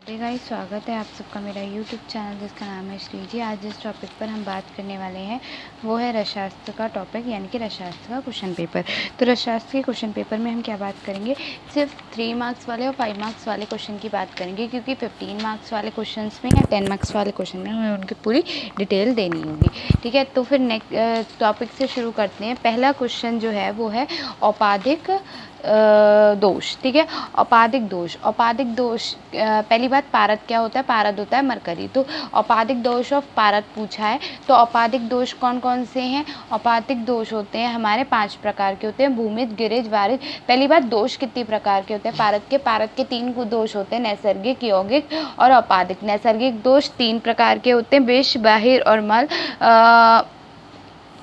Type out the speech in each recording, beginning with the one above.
Hey guys, स्वागत है आप सबका मेरा यूट्यूब चैनल जिसका नाम है श्रीजी। आज जिस टॉपिक पर हम बात करने वाले हैं वो है रसशास्त्र का टॉपिक, यानी कि रसशास्त्र का क्वेश्चन पेपर। तो रसशास्त्र के क्वेश्चन पेपर में हम क्या बात करेंगे, सिर्फ 3 मार्क्स वाले और 5 मार्क्स वाले क्वेश्चन की बात करेंगे, क्योंकि 15 मार्क्स वाले क्वेश्चन में या 10 मार्क्स वाले क्वेश्चन में हमें उनकी पूरी डिटेल देनी होगी। ठीक है, तो फिर नेक्स्ट टॉपिक से शुरू करते हैं। पहला क्वेश्चन जो है वो है औपाधिक दोष। ठीक है, औपाधिक दोष। औपाधिक दोष, पहली बात, पारद क्या होता है? पारद होता है मरकरी। तो औपाधिक दोष ऑफ पारद पूछा है। तो औपाधिक दोष कौन कौन से हैं? औपाधिक दोष होते हैं हमारे 5 प्रकार के होते हैं, भूमिज, गिरिज, वारिज। पहली बात, दोष कितनी प्रकार के होते हैं पारद के? पारद के 3 दोष होते हैं, नैसर्गिक, यौगिक और औपाधिक। नैसर्गिक दोष 3 प्रकार के होते हैं, विष, बाहिर और मल।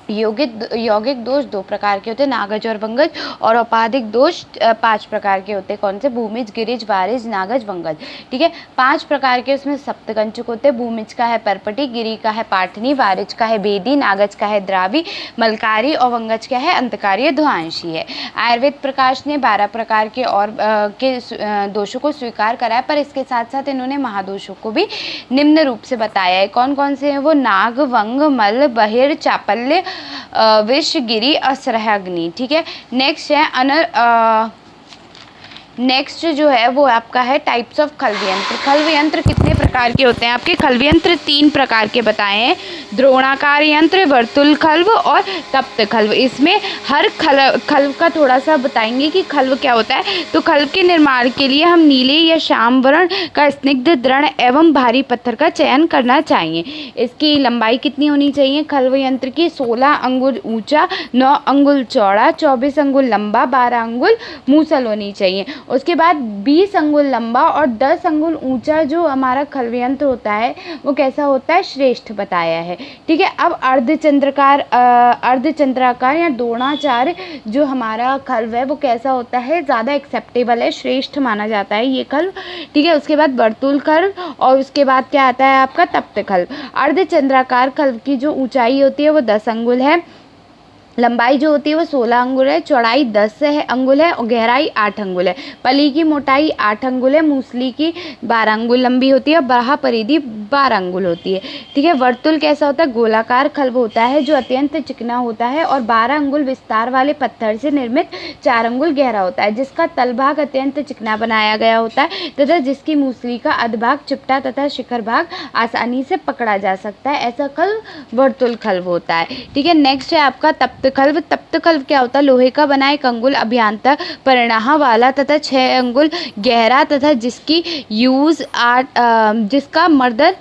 यौगिक दोष 2 प्रकार के होते हैं, नागज और वंगज। और औपाधिक दोष 5 प्रकार के होते हैं। कौन से? भूमिज, गिरिज, वारिज, नागज, वंगज। ठीक है, 5 प्रकार के उसमें सप्तकंचुक होते हैं। भूमिज का है परपटी, गिरी का है पाटनी, वारिज का है बेदी, नागज का है द्रावी, मलकारी और वंगज का है अंतकारी, ध्वांशी है। आयुर्वेद प्रकाश ने 12 प्रकार के और के दोषों को स्वीकार करा है, पर इसके साथ साथ इन्होंने महादोषों को भी निम्न रूप से बताया है। कौन कौन से हैं वो? नाग, वंग, मल, बहिर, चापल्य, विष, गिरी, असह्यग्नि। ठीक है, नेक्स्ट जो है वो आपका है टाइप्स ऑफ खल्वयंत्र। खल्वयंत्र कितने प्रकार के होते हैं आपके? खल्वयंत्र 3 प्रकार के बताए हैं, द्रोणाकार यंत्र, वर्तुल खल्व और तप्त खल्व। इसमें हर खल्व का थोड़ा सा बताएंगे कि खल्व क्या होता है। तो खल्व के निर्माण के लिए हम नीले या श्याम वर्ण का स्निग्ध, दृढ़ एवं भारी पत्थर का चयन करना चाहिए। इसकी लंबाई कितनी होनी चाहिए खल्व यंत्र की? 16 अंगुल ऊंचा, 9 अंगुल चौड़ा, 24 अंगुल लंबा, 12 अंगुल मूसल होनी चाहिए। उसके बाद 20 अंगुल लंबा और 10 अंगुल ऊंचा जो हमारा खल्वयंत्र होता है वो कैसा होता है? श्रेष्ठ बताया है। ठीक है, अब अर्धचंद्राकार या द्रोणाचार जो हमारा खल्व है वो कैसा होता है? ज़्यादा एक्सेप्टेबल है, श्रेष्ठ माना जाता है ये खल्व। ठीक है, उसके बाद वर्तुल खल्व और उसके बाद क्या आता है आपका? तप्त खल्व। अर्धचंद्राकार खल्व की जो ऊंचाई होती है वो 10 अंगुल है, लंबाई जो होती है वो 16 अंगुल है, चौड़ाई 10 अंगुल है और गहराई 8 अंगुल है। पली की मोटाई 8 अंगुल है, मूसली की 12 अंगुल लंबी होती है और बाह्य परिधि 12 अंगुल होती है। ठीक है, वर्तुल कैसा होता है? गोलाकार खल्व होता है जो अत्यंत चिकना होता है और 12 अंगुल विस्तार वाले पत्थर से निर्मित 4 अंगुल गहरा होता है, जिसका तलभाग अत्यंत चिकना बनाया गया होता है तथा जिसकी मूसली का अधभाग चिपटा तथा शिखर भाग आसानी से पकड़ा जा सकता है। ऐसा खल्व वर्तुल खल्व होता है। ठीक है, नेक्स्ट है आपका तप्त खल्व। तप्त खल्व क्या होता है? लोहे का बना 1 अंगुल अभ्यंतर परिणाह वाला तथा 6 अंगुल गहरा तथा जिसका मर्दन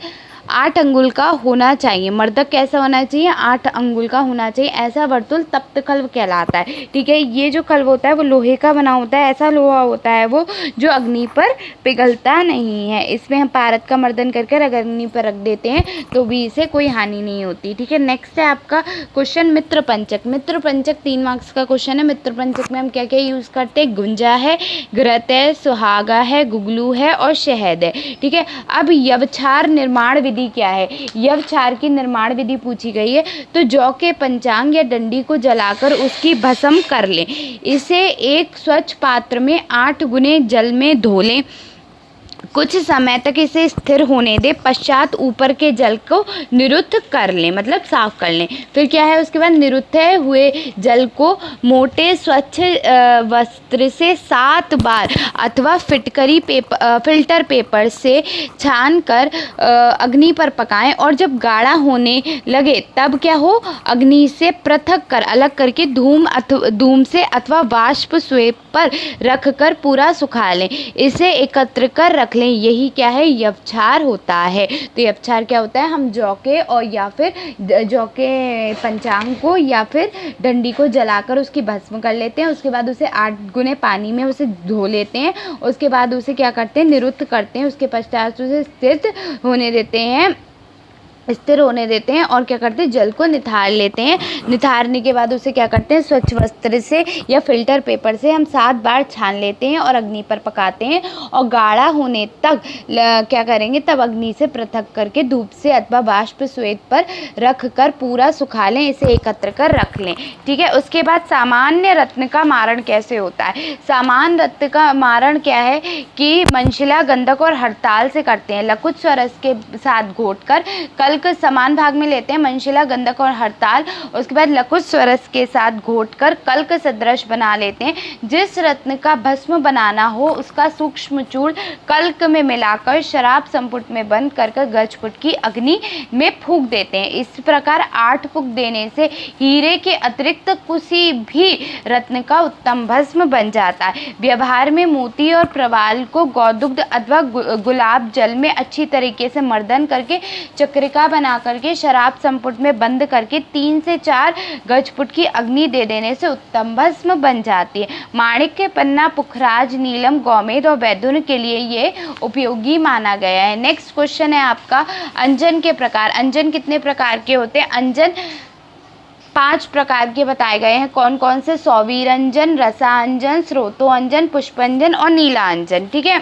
8 अंगुल का होना चाहिए। मर्दक कैसा होना चाहिए? 8 अंगुल का होना चाहिए। ऐसा वर्तुल तप्त खल्व कहलाता है। ठीक है, ये जो खल्व होता है वो लोहे का बना होता है। ऐसा लोहा होता है वो जो अग्नि पर पिघलता नहीं है। इसमें हम पारद का मर्दन करके अगर अग्नि पर रख देते हैं तो भी इसे कोई हानि नहीं होती। ठीक है, नेक्स्ट है आपका क्वेश्चन मित्र पंचक। मित्र पंचक 3 मार्क्स का क्वेश्चन है। मित्र पंचक में हम क्या क्या यूज़ करते हैं? गुंजा है, घृत है, सुहागा है, गुगलू है और शहद है। ठीक है, अब यवछार निर्माण विधि क्या है? यवछार की निर्माण विधि पूछी गई है। तो जौ के पंचांग या डंडी को जलाकर उसकी भस्म कर लें, इसे एक स्वच्छ पात्र में 8 गुने जल में धो लें, कुछ समय तक इसे स्थिर होने दें, पश्चात ऊपर के जल को निरुद्ध कर लें, मतलब साफ कर लें। फिर क्या है उसके बाद? निरुद्ध हुए जल को मोटे स्वच्छ वस्त्र से 7 बार अथवा फिल्टर पेपर से छान कर अग्नि पर पकाएं और जब गाढ़ा होने लगे तब क्या हो? अग्नि से पृथक कर अलग करके धूम से अथवा वाष्प स्वेप पर रखकर पूरा सुखा लें, इसे एकत्र कर रख लें। यही क्या है? यवछार होता है। तो यवछार क्या होता है? हम जौ के और या फिर जौ के पंचांग को या फिर डंडी को जलाकर उसकी भस्म कर लेते हैं, उसके बाद उसे 8 गुने पानी में उसे धो लेते हैं, उसके बाद उसे क्या करते हैं? निरुद्ध करते हैं, उसके पश्चात उसे स्थिर होने देते हैं स्थिर होने देते हैं और क्या करते हैं, जल को निथार लेते हैं। निथारने के बाद उसे क्या करते हैं, स्वच्छ वस्त्र से या फिल्टर पेपर से हम 7 बार छान लेते हैं और अग्नि पर पकाते हैं और गाढ़ा होने तक क्या करेंगे, तब अग्नि से पृथक करके धूप से अथवा बाष्प श्वेत पर रख कर पूरा सुखा लें, इसे एकत्र कर रख लें। ठीक है। उसके बाद सामान्य रत्न का मारण कैसे होता है। सामान्य रत्न का मारण क्या है कि मनशिला, गंधक और हड़ताल से करते हैं। लकुत स्वरस के साथ घोटकर कल्क समान भाग में लेते हैं, मनशिला, गंधक और हड़ताल। उसके बाद लकुत स्वरस के साथ घोटकर कल्क सदृश बना लेते हैं। जिस रत्न का भस्म बनाना हो उसका सूक्ष्म चूर्ण कल्क में मिलाकर शराब संपुट में बंद कर गजपुट की अग्नि में फूंक देते हैं। इस प्रकार 8 फूंक देने से हीरे के अतिरिक्त किसी भी रत्न का उत्तम भस्म बन जाता है। व्यवहार में मोती और प्रवाल को गौदुग्ध अथवा गुलाब जल में अच्छी तरीके से मर्दन करके चक्रिका बना करके शराब संपुट में बंद करके 3 से 4 गजपुट की अग्नि दे देने से उत्तम भस्म बन जाती है। माणिक्य, पन्ना, पुखराज, नीलम, गोमेद और वैदुर्य के लिए ये उपयोगी माना गया है। नेक्स्ट क्वेश्चन है आपका अंजन के प्रकार। अंजन कितने प्रकार के होते हैं। अंजन 5 प्रकार के बताए गए हैं। कौन कौन से, सौवीरंजन, रसांजन, स्रोतोअंजन, पुष्पंजन और नीलांजन। ठीक है।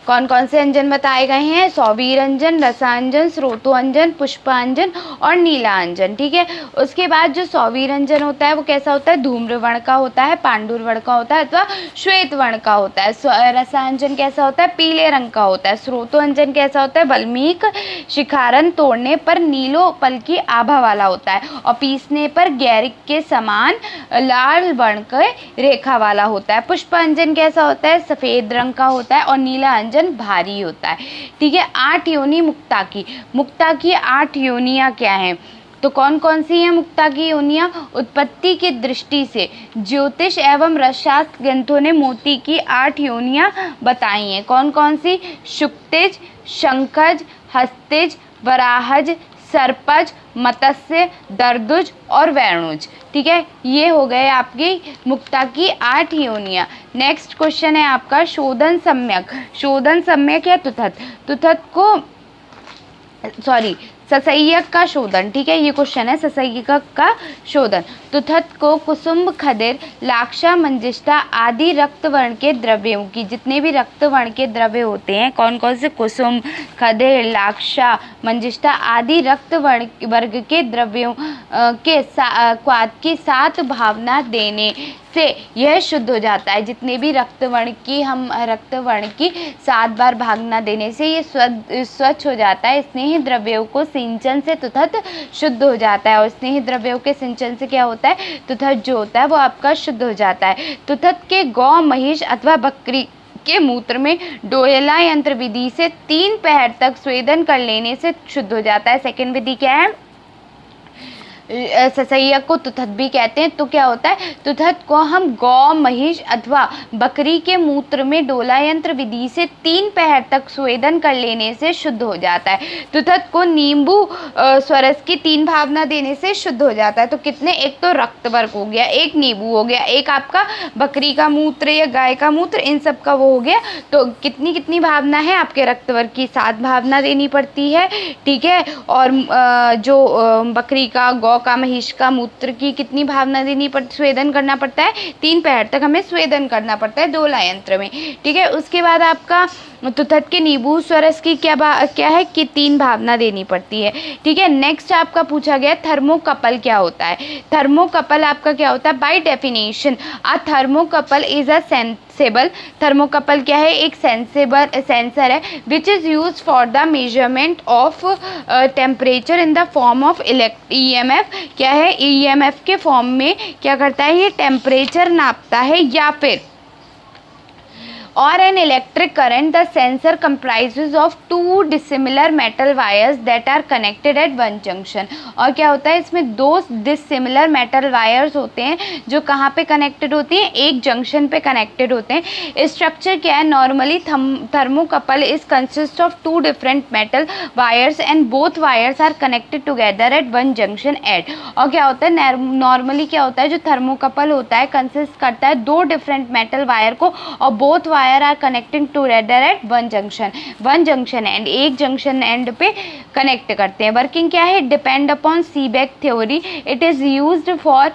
कौन कौन से अंजन बताए गए हैं, सौवीरंजन, रसांजन, स्रोतोअंजन, पुष्पांजन और नीलांजन। ठीक है। उसके बाद जो सौवीरंजन होता है वो कैसा होता है, धूम्र वर्ण का होता है, पांडुर वर्ण का होता है अथवा श्वेत वर्ण का होता है। रसांजन कैसा होता है, पीले रंग का होता है। स्रोतोअंजन कैसा होता है, बल्मीक शिखारन तोड़ने पर नीलो पल की आभा वाला होता है और पीसने पर गैरिक के समान लाल वर्ण के रेखा वाला होता है। पुष्पांजन कैसा होता है, सफेद रंग का होता है और नीला भारी होता है। ठीक है। 8 योनि मुक्ता की। मुक्ता की 8 योनियां क्या हैं, तो कौन कौन सी हैं मुक्ता की योनियां। उत्पत्ति की दृष्टि से ज्योतिष एवं रसशास्त्र ग्रंथों ने मोती की 8 योनियां बताई हैं। कौन कौन सी, शुक्तिज, शंखज, हस्तिज, वराहज, सर्पज, मत्स्य, दर्दुज और वैरणुज। ठीक है। ये हो गए आपकी मुक्ता की 8 योनियां। नेक्स्ट क्वेश्चन है आपका शोधन सम्यक। शोधन सम्यक या तुथत। तुथत को ससैयक का शोधन। ठीक है। ये क्वेश्चन है ससैयक का शोधन। तुथत को कुसुम, खदिर, लाक्षा, मंजिष्ठा आदि रक्त वर्ण के द्रव्यों की, जितने भी रक्त वर्ण के द्रव्य होते हैं, कौन कौन से, कुसुम, खदिर, लाक्षा, मंजिष्ठा आदि रक्त वर्ग के द्रव्यों के क्वाद की 7 भावना देने से यह शुद्ध हो जाता है। जितने भी रक्त वर्ण की 7 बार भावना देने से ये स्वच्छ हो जाता है। स्नेही द्रव्यों को सिंचन से तुथत शुद्ध हो जाता है और स्नेही द्रव्यों के सिंचन से क्या होता है, तुथत जो होता है वो आपका शुद्ध हो जाता है। तुथत के गौ, महिष अथवा बकरी के मूत्र में डोयला यंत्र विधि से 3 पहर तक स्वेदन कर लेने से शुद्ध हो जाता है। सेकेंड विधि क्या है, ससैयक को तुथत भी कहते हैं। तो क्या होता है, तुथत को हम गौ, महिष अथवा बकरी के मूत्र में डोला यंत्र विधि से 3 पहर तक स्वेदन कर लेने से शुद्ध हो जाता है। तुथत को नींबू स्वरस की 3 भावना देने से शुद्ध हो जाता है। तो कितने, एक तो रक्तवर्ग हो गया, एक नींबू हो गया, एक आपका बकरी का मूत्र या गाय का मूत्र, इन सब का वो हो गया। तो कितनी कितनी भावना है आपके रक्तवर्ग की, 7 भावना देनी पड़ती है। ठीक है। और जो बकरी का, गौ का, महिष का मूत्र की कितनी भावना देनी पड़ती, स्वेदन करना पड़ता है, 3 पहर तक हमें स्वेदन करना पड़ता है डोला यंत्र में। ठीक है। उसके बाद आपका तुथत के नींबू स्वरस की क्या है कि 3 भावना देनी पड़ती है। ठीक है। नेक्स्ट आपका पूछा गया थर्मोकपल क्या होता है। थर्मोकपल आपका क्या होता है, by definition a thermocouple is a sensible. Thermocouple क्या है, एक सेंसर है which is use for the measurement of temperature in the form of EMF। क्या है, EMF के फॉर्म में क्या करता है, ये टेम्परेचर नापता है। या फिर or an electric current, the sensor comprises of 2 dissimilar metal wires that are connected at one junction। और क्या होता है, इसमें 2 dissimilar metal wires होते हैं जो कहाँ पे कनेक्टेड होती हैं, एक जंक्शन पे कनेक्टेड होते हैं। स्ट्रक्चर क्या है, normally thermocouple is consist of 2 different metal wires and both wires are connected together at one junction at. और क्या होता है, नॉर्मली क्या होता है, जो थर्मोकपल होता है कंसिस्ट करता है 2 डिफरेंट मेटल वायर को और both wire are connecting together at one junction end, एक जंक्शन एंड पे कनेक्ट करते हैं। वर्किंग क्या है, depend upon Seebeck theory, it is used for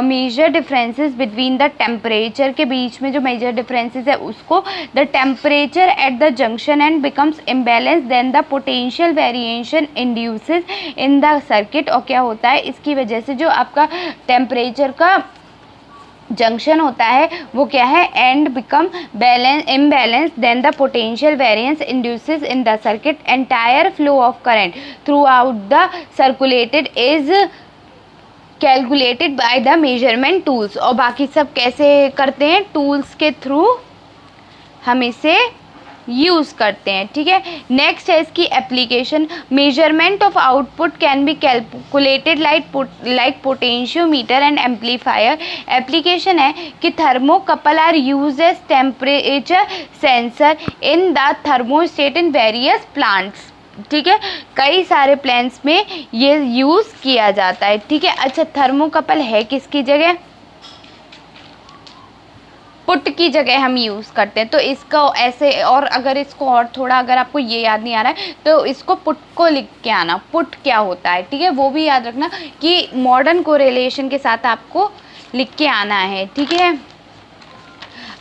measure differences between the temperature, के बीच में जो मेजर डिफरेंसेस है उसको, the temperature at the junction end becomes imbalance, then the potential variation induces in the circuit. और क्या होता है, इसकी वजह से जो आपका टेम्परेचर का जंक्शन होता है वो क्या है, and become imbalance, then the potential variance induces in the circuit, entire flow of current throughout the circulated is calculated by the measurement tools. और बाकी सब कैसे करते हैं, टूल्स के थ्रू हम इसे यूज़ करते हैं, ठीक है। नेक्स्ट है इसकी application, measurement of output can be calculated like potentiometer and amplifier. Application है कि thermocouple are use as temperature sensor in the thermostat in various plants, ठीक है, कई सारे प्लांट्स में ये यूज़ किया जाता है, ठीक है। अच्छा, थर्मोकपल है किसकी जगह, पुट की जगह हम यूज़ करते हैं, तो इसको ऐसे, और अगर इसको और थोड़ा अगर आपको ये याद नहीं आ रहा है तो इसको पुट को लिख के आना, पुट क्या होता है, ठीक है, वो भी याद रखना कि मॉडर्न कोरिलेशन के साथ आपको लिख के आना है, ठीक है।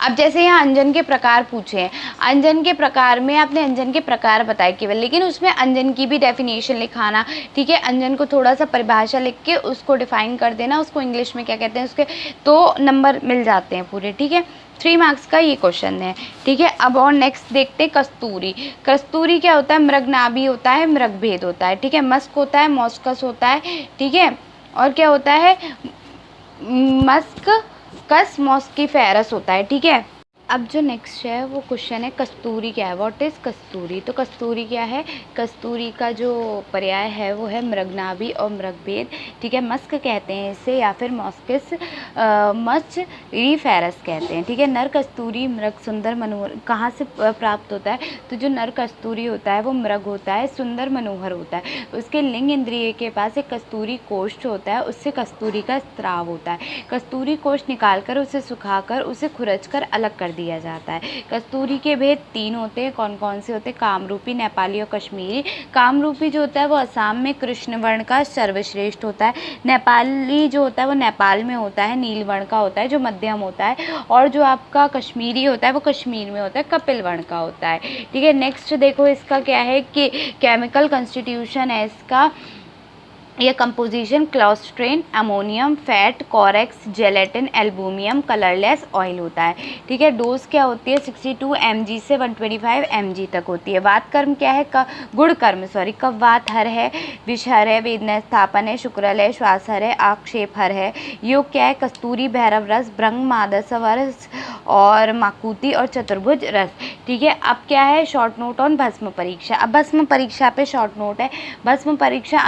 अब जैसे यहाँ अंजन के प्रकार पूछे हैं, अंजन के प्रकार में आपने अंजन के प्रकार बताए केवल, लेकिन उसमें अंजन की भी डेफिनेशन लिखाना, ठीक है, अंजन को थोड़ा सा परिभाषा लिख के उसको डिफाइन कर देना, उसको इंग्लिश में क्या कहते हैं उसके, तो नंबर मिल जाते हैं पूरे, ठीक है। 3 मार्क्स का ये क्वेश्चन है, ठीक है। अब और नेक्स्ट देखते हैं कस्तूरी। कस्तूरी क्या होता है, मृगनाभि होता है, मृगभेद होता है, ठीक है, मस्क होता है, मॉस्कस होता है, ठीक है, और क्या होता है, मस्क कस मॉस्कीफेरस होता है, ठीक है। अब जो नेक्स्ट है वो क्वेश्चन है कस्तूरी क्या है, व्हाट इज़ कस्तूरी। तो कस्तूरी क्या है, कस्तूरी का जो पर्याय है वो है मृगनाभि और मृगभेद, ठीक है, मस्क कहते हैं इसे या फिर मॉस्किस मस्कीफेरस कहते हैं, ठीक है। नर कस्तूरी मृग सुंदर मनोहर कहाँ से प्राप्त होता है, तो जो नर कस्तूरी होता है वो मृग होता है, सुंदर मनोहर होता है, उसके लिंग इंद्रिय के पास एक कस्तूरी कोष्ठ होता है, उससे कस्तूरी का स्राव होता है। कस्तूरी कोष्ठ निकालकर उसे सुखाकर उसे खुरचकर अलग कर दिया जाता है। कस्तूरी के भेद 3 होते हैं, कौन कौन से होते हैं, कामरूपी, नेपाली और कश्मीरी। कामरूपी जो होता है वो असम में कृष्ण वर्ण का सर्वश्रेष्ठ होता है, नेपाली जो होता है वो नेपाल में होता है, नील वर्ण का होता है जो मध्यम होता है, और जो आपका कश्मीरी होता है वो कश्मीर में होता है, कपिल वर्ण का होता है, ठीक है। नेक्स्ट देखो इसका क्या है कि केमिकल कंस्टिट्यूशन है इसका, ये कंपोजिशन क्लोस्ट्रेन, अमोनियम, फैट, कॉरेक्स, जेलेटिन, एल्बुमियम, कलरलेस ऑयल होता है, ठीक है। डोज क्या होती है 62 mg से 125 mg तक होती है। वात कर्म क्या है, गुण कर्म सॉरी, कव्वात हर है, विषहर है, वेदना स्थापन है, शुक्रल है, श्वासहर है, आक्षेप हर है। योग क्या है, कस्तूरी, भैरव रस, भ्रंग, मादसव रस और माकुति और चतुर्भुज रस, ठीक है। अब क्या है, शॉर्ट नोट ऑन भस्म परीक्षा। अब भस्म परीक्षा पे शॉर्ट नोट है, भस्म परीक्षा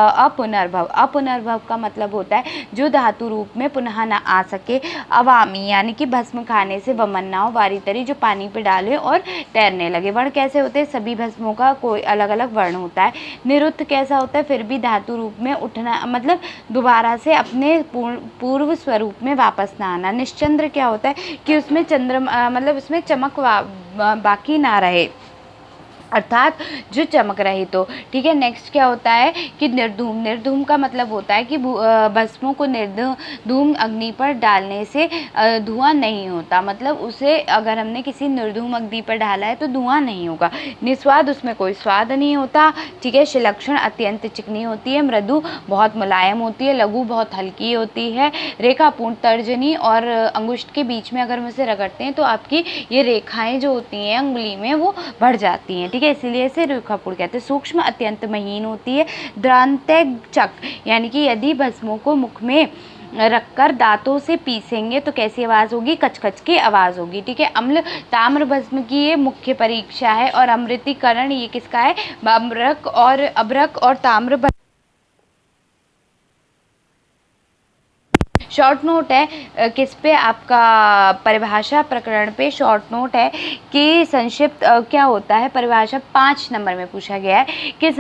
अपुनर्भव। अपुनर्भव का मतलब होता है जो धातु रूप में पुनः न आ सके। अवामी यानी कि भस्म खाने से वमन ना हो, वारी तरी जो पानी पे डाले और तैरने लगे। वर्ण कैसे होते हैं, सभी भस्मों का कोई अलग अलग वर्ण होता है। निरुद्ध कैसा होता है, फिर भी धातु रूप में उठना, मतलब दोबारा से अपने पूर्व स्वरूप में वापस ना आना। निश्चंद्र क्या होता है कि उसमें चंद्र मतलब उसमें चमक बाकी ना रहे, अर्थात जो चमक रही तो, ठीक है। नेक्स्ट क्या होता है कि निर्धूम। निर्धूम का मतलब होता है कि भस्मों को निर्धूम अग्नि पर डालने से धुआं नहीं होता, मतलब उसे अगर हमने किसी निर्धूम अग्नि पर डाला है तो धुआं नहीं होगा। निस्वाद, उसमें कोई स्वाद नहीं होता, ठीक है। शिलक्षण, अत्यंत चिकनी होती है। मृदु, बहुत मुलायम होती है। लघु, बहुत हल्की होती है। रेखापूर्ण, तर्जनी और अंगुष्ठ के बीच में अगर हम इसे रगड़ते हैं तो आपकी ये रेखाएं जो होती हैं अंगुली में वो बढ़ जाती हैं, ठीक है, इसीलिए इसे रेखापूर्ण कहते हैं। सूक्ष्म, अत्यंत महीन होती है। द्रांतैचक यानी कि यदि भस्मों को मुख में रखकर दांतों से पीसेंगे तो कैसी आवाज़ होगी, कचकच की आवाज़ होगी, ठीक है। अम्ल, ताम्र भस्म की ये मुख्य परीक्षा है। और अमृतीकरण ये किसका है, अभ्रक और ताम्र शॉर्ट नोट है किस पे, आपका परिभाषा प्रकरण पे शॉर्ट नोट है कि संक्षिप्त क्या होता है। परिभाषा 5 नंबर में पूछा गया है कि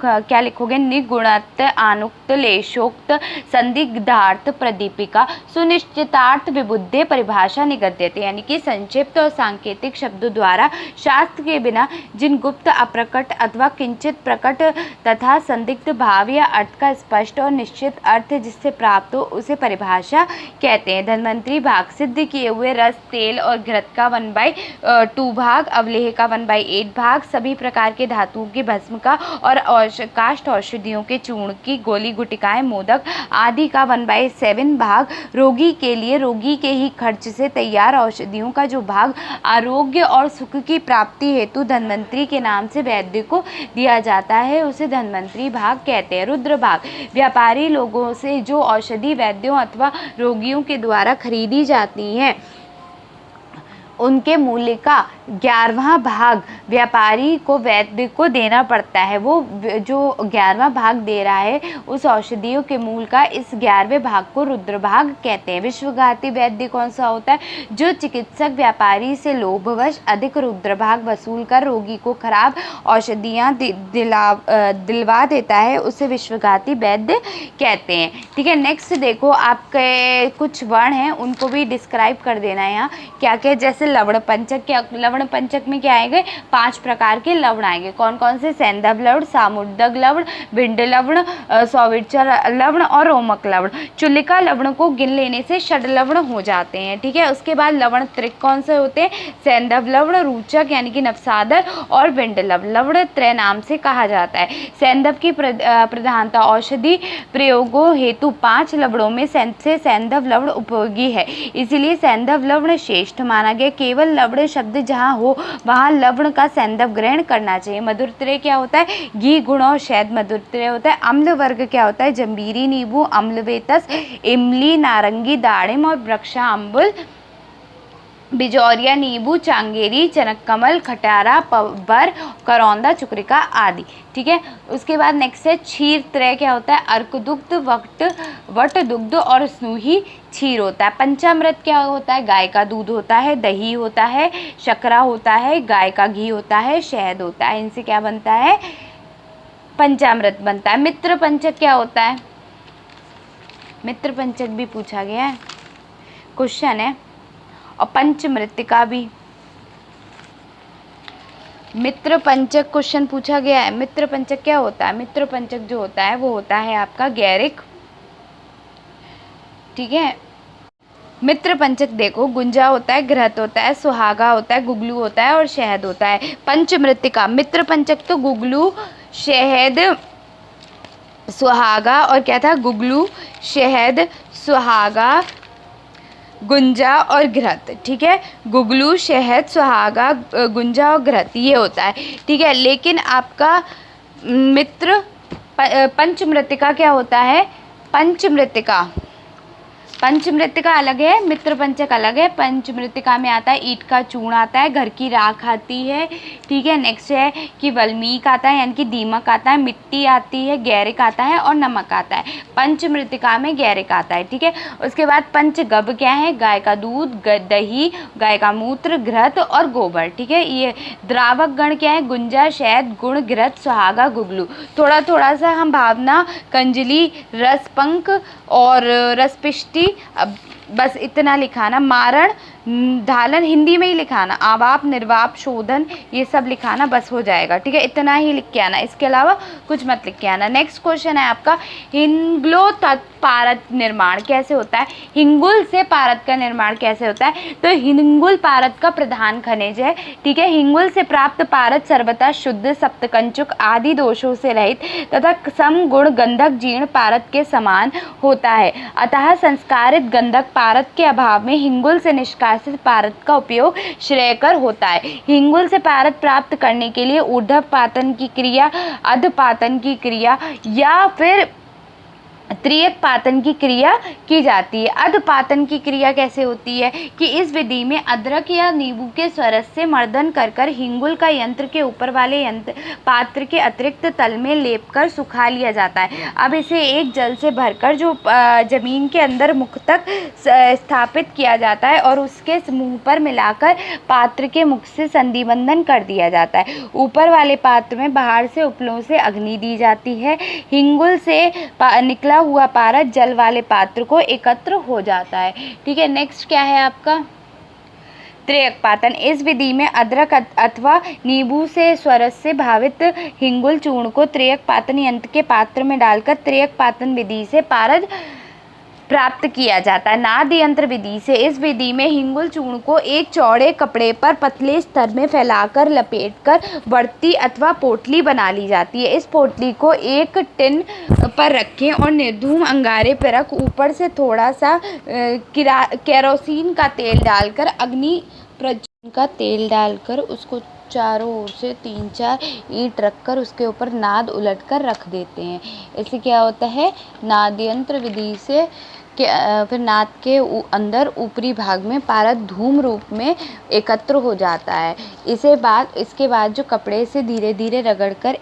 क्या लिखोगे, निगुणत, आनुक्त, लेशोक्त, संदिग्धार्थ, प्रदीपिका, सुनिश्चितार्थ, विबुद्धे, परिभाषा, निगद्यते। यानी कि संक्षिप्त और सांकेतिक शब्दों द्वारा शास्त्र के बिना जिन गुप्त, अप्रकट अथवा किंचित प्रकट तथा संदिग्ध भाव या अर्थ का स्पष्ट और निश्चित अर्थ जिससे प्राप्त हो उसे परिभाषा कहते हैं। धन्वंतरी भाग, सिद्ध किए हुए रस, तेल और घृत का 1/2 भाग, अवलेह का 1/8 भाग, सभी प्रकार के धातुओं की भस्म का और काष्ठ औषधियों के चूर्ण की गोली, गुटिकाएं, मोदक आदि का 1/7 भाग, रोगी के लिए रोगी के ही खर्च से तैयार औषधियों का जो भाग आरोग्य और सुख की प्राप्ति हेतु धन्वंतरी के नाम से वैद्य को दिया जाता है उसे धन्वंतरी भाग कहते हैं। रुद्र भाग, व्यापारी लोगों से जो औषधि वैद्यों अथवा रोगियों के द्वारा खरीदी जाती हैं उनके मूल्य का 11वां भाग व्यापारी को वैद्य को देना पड़ता है। वो जो 11वां भाग दे रहा है उस औषधियों के मूल का इस 11वें भाग को रुद्र भाग कहते हैं। विश्वघाती वैद्य कौन सा होता है, जो चिकित्सक व्यापारी से लोभवश अधिक रुद्र भाग वसूल कर रोगी को खराब औषधियाँ दिलवा देता है उसे विश्वघाती वैद्य कहते हैं। ठीक है, नेक्स्ट देखो, आपके कुछ वर्ण हैं उनको भी डिस्क्राइब कर देना है यहाँ क्या क्या। जैसे लवण पंचक, क्या लवण पंचक में क्या आएंगे, 5 प्रकार के लवण आएंगे। कौन कौन से, सैंधव लवण, सामुद्रक लवण, भिंड लवण, सौविरचा लवण और रोमक लवण। चुलिका लवण को गिन लेने से षड लवण हो जाते हैं। ठीक है, उसके बाद लवण त्रिक कौन से होते हैं, सैंधव लवण, रूचक यानी कि नवसादर और भिंड लवण। लवण त्रय नाम से कहा जाता है। सैंधव की प्रधानता औषधि प्रयोगों हेतु 5 लवणों में से सैंधव लवण उपयोगी है, इसीलिए सैंधव लवण श्रेष्ठ माना गया। केवल लवण शब्द जहाँ हो वहाँ लवण का सैंधव ग्रहण करना चाहिए। मधुरत्रय क्या होता है, घी, गुड़ और शहद मधुरत्रय होता है। अम्ल वर्ग क्या होता है, जंबीरी, नींबू, अम्लवेतस, इमली, नारंगी, दाड़िम और वृक्षा अम्बुल, बिजौरिया, नींबू, चांगेरी, चनककमल, खटारा, बर, करौंदा, चुक्रिका आदि। ठीक है, उसके बाद नेक्स्ट है क्षीर त्रय क्या होता है, अर्क दुग्ध, वट दुग्ध और स्नूही क्षीर होता है। पंचामृत क्या होता है, गाय का दूध होता है, दही होता है, शर्करा होता है, गाय का घी होता है, शहद होता है। इनसे क्या बनता है, पंचामृत बनता है। मित्र पंचक क्या होता है, मित्र पंचक भी पूछा गया है, क्वेश्चन है। और पंचमृतिका भी, मित्र पंचक क्वेश्चन पूछा गया है। मित्र पंचक क्या होता है, मित्र पंचक जो होता है वो होता है आपका गैरिक। ठीक है, मित्र पंचक देखो, गुंजा होता है, घृत होता है, सुहागा होता है, गुगलू होता है और शहद होता है। पंचमृतिका, मित्र पंचक तो गुगलू, शहद, सुहागा और क्या था, गुगलू, शहद, सुहागा, गुंजा और घृत। ठीक है, गुगलू, शहद, सुहागा, गुंजा और घृत ये होता है। ठीक है, लेकिन आपका मित्र पंचमृतिका क्या होता है, पंचमृतिका अलग है, मित्र पंचक अलग है। पंचमृतिका में आता है ईंट का चूर्ण आता है, घर की राख आती है। ठीक है, नेक्स्ट है कि वल्मीक आता है यानी कि दीमक आता है, मिट्टी आती है, गैरिक आता है और नमक आता है। पंचमृतिका में गैरिक आता है। ठीक है, उसके बाद पंचगव्य क्या है, गाय का दूध, दही, गाय का मूत्र, घृत और गोबर। ठीक है, ये द्रावक गण क्या है, गुंजा, शहद, गुड़, घृत, सुहागा, गुगलू। थोड़ा थोड़ा सा हम भावना, कंजली, रसपंख और रसपिष्टी, अब बस इतना लिखाना। मारण, धालन हिंदी में ही लिखाना, आवाप, निर्वाप, शोधन ये सब लिखाना, बस हो जाएगा। ठीक है, इतना ही लिख के आना, इसके अलावा कुछ मत लिख के आना। नेक्स्ट क्वेश्चन है आपका, हिंगुलोत्थ पारद निर्माण कैसे होता है, हिंगुल से पारद का निर्माण कैसे होता है। तो हिंगुल पारद का प्रधान खनिज है। ठीक है, हिंगुल से प्राप्त पारद सर्वथा शुद्ध, सप्तकंचुक आदि दोषों से रहित तथा सम गुण गंधक जीर्ण पारद के समान होता है। अतः संस्कारित गंधक पारद के अभाव में हिंगुल से निष्कासित पारद का उपयोग श्रेयकर होता है। हिंगुल से पारद प्राप्त करने के लिए ऊर्ध्वपातन की क्रिया, अधपातन की क्रिया या फिर त्रियकपातन की क्रिया की जाती है। अधपातन की क्रिया कैसे होती है कि इस विधि में अदरक या नींबू के स्वरस से मर्दन कर हिंगुल का यंत्र के ऊपर वाले यंत्र पात्र के अतिरिक्त तल में लेप कर सुखा लिया जाता है। अब इसे एक जल से भरकर जो जमीन के अंदर मुख तक स्थापित किया जाता है और उसके मुंह पर मिलाकर पात्र के मुख से संधिबंधन कर दिया जाता है। ऊपर वाले पात्र में बाहर से उपलों से अग्नि दी जाती है। हिंगुल से निकला हुआ पारद जल वाले पात्र को एकत्र हो जाता है। ठीक है, नेक्स्ट क्या है आपका त्रियकपातन। इस विधि में अदरक अथवा नींबू से स्वरस से भावित हिंगुल चूर्ण को त्रियकपातन यंत्र के पात्र में डालकर त्रियकपातन विधि से पारद प्राप्त किया जाता है। नाद यंत्र विधि से इस विधि में हिंगुल चूर्ण को एक चौड़े कपड़े पर पतले स्तर में फैलाकर लपेटकर वर्ती अथवा पोटली बना ली जाती है। इस पोटली को एक टिन पर रखें और निर्धूम अंगारे पर रख ऊपर से थोड़ा सा केरोसिन का तेल डालकर अग्नि प्रज्वलन का तेल डालकर उसको चारों ओर से 3-4 ईंट रखकर उसके ऊपर नाद उलटकर रख देते हैं। इससे क्या होता है, नाद यंत्र विधि से फिर नाद के अंदर ऊपरी भाग में पारद धूम रूप में एकत्र हो जाता है। इसके बाद जो कपड़े से धीरे धीरे रगड़कर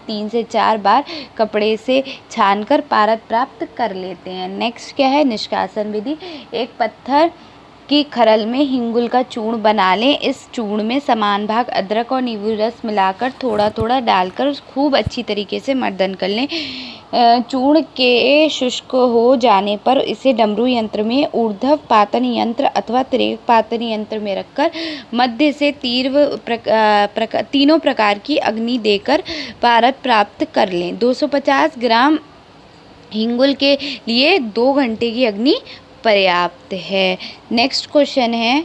3 से 4 बार कपड़े से छानकर पारद प्राप्त कर लेते हैं। नेक्स्ट क्या है, निष्कासन विधि। एक पत्थर की खरल में हिंगुल का चूर्ण बना लें। इस चूर्ण में समान भाग अदरक और नींबू रस मिलाकर थोड़ा थोड़ा डालकर खूब अच्छी तरीके से मर्दन कर लें। चूर्ण के शुष्क हो जाने पर इसे डमरू यंत्र में ऊर्ध्व पातन यंत्र अथवा त्रियकपातन यंत्र में रखकर मध्य से तीनों प्रकार की अग्नि देकर पारद प्राप्त कर लें। 250 ग्राम हिंगुल के लिए 2 घंटे की अग्नि पर्याप्त है। नेक्स्ट क्वेश्चन है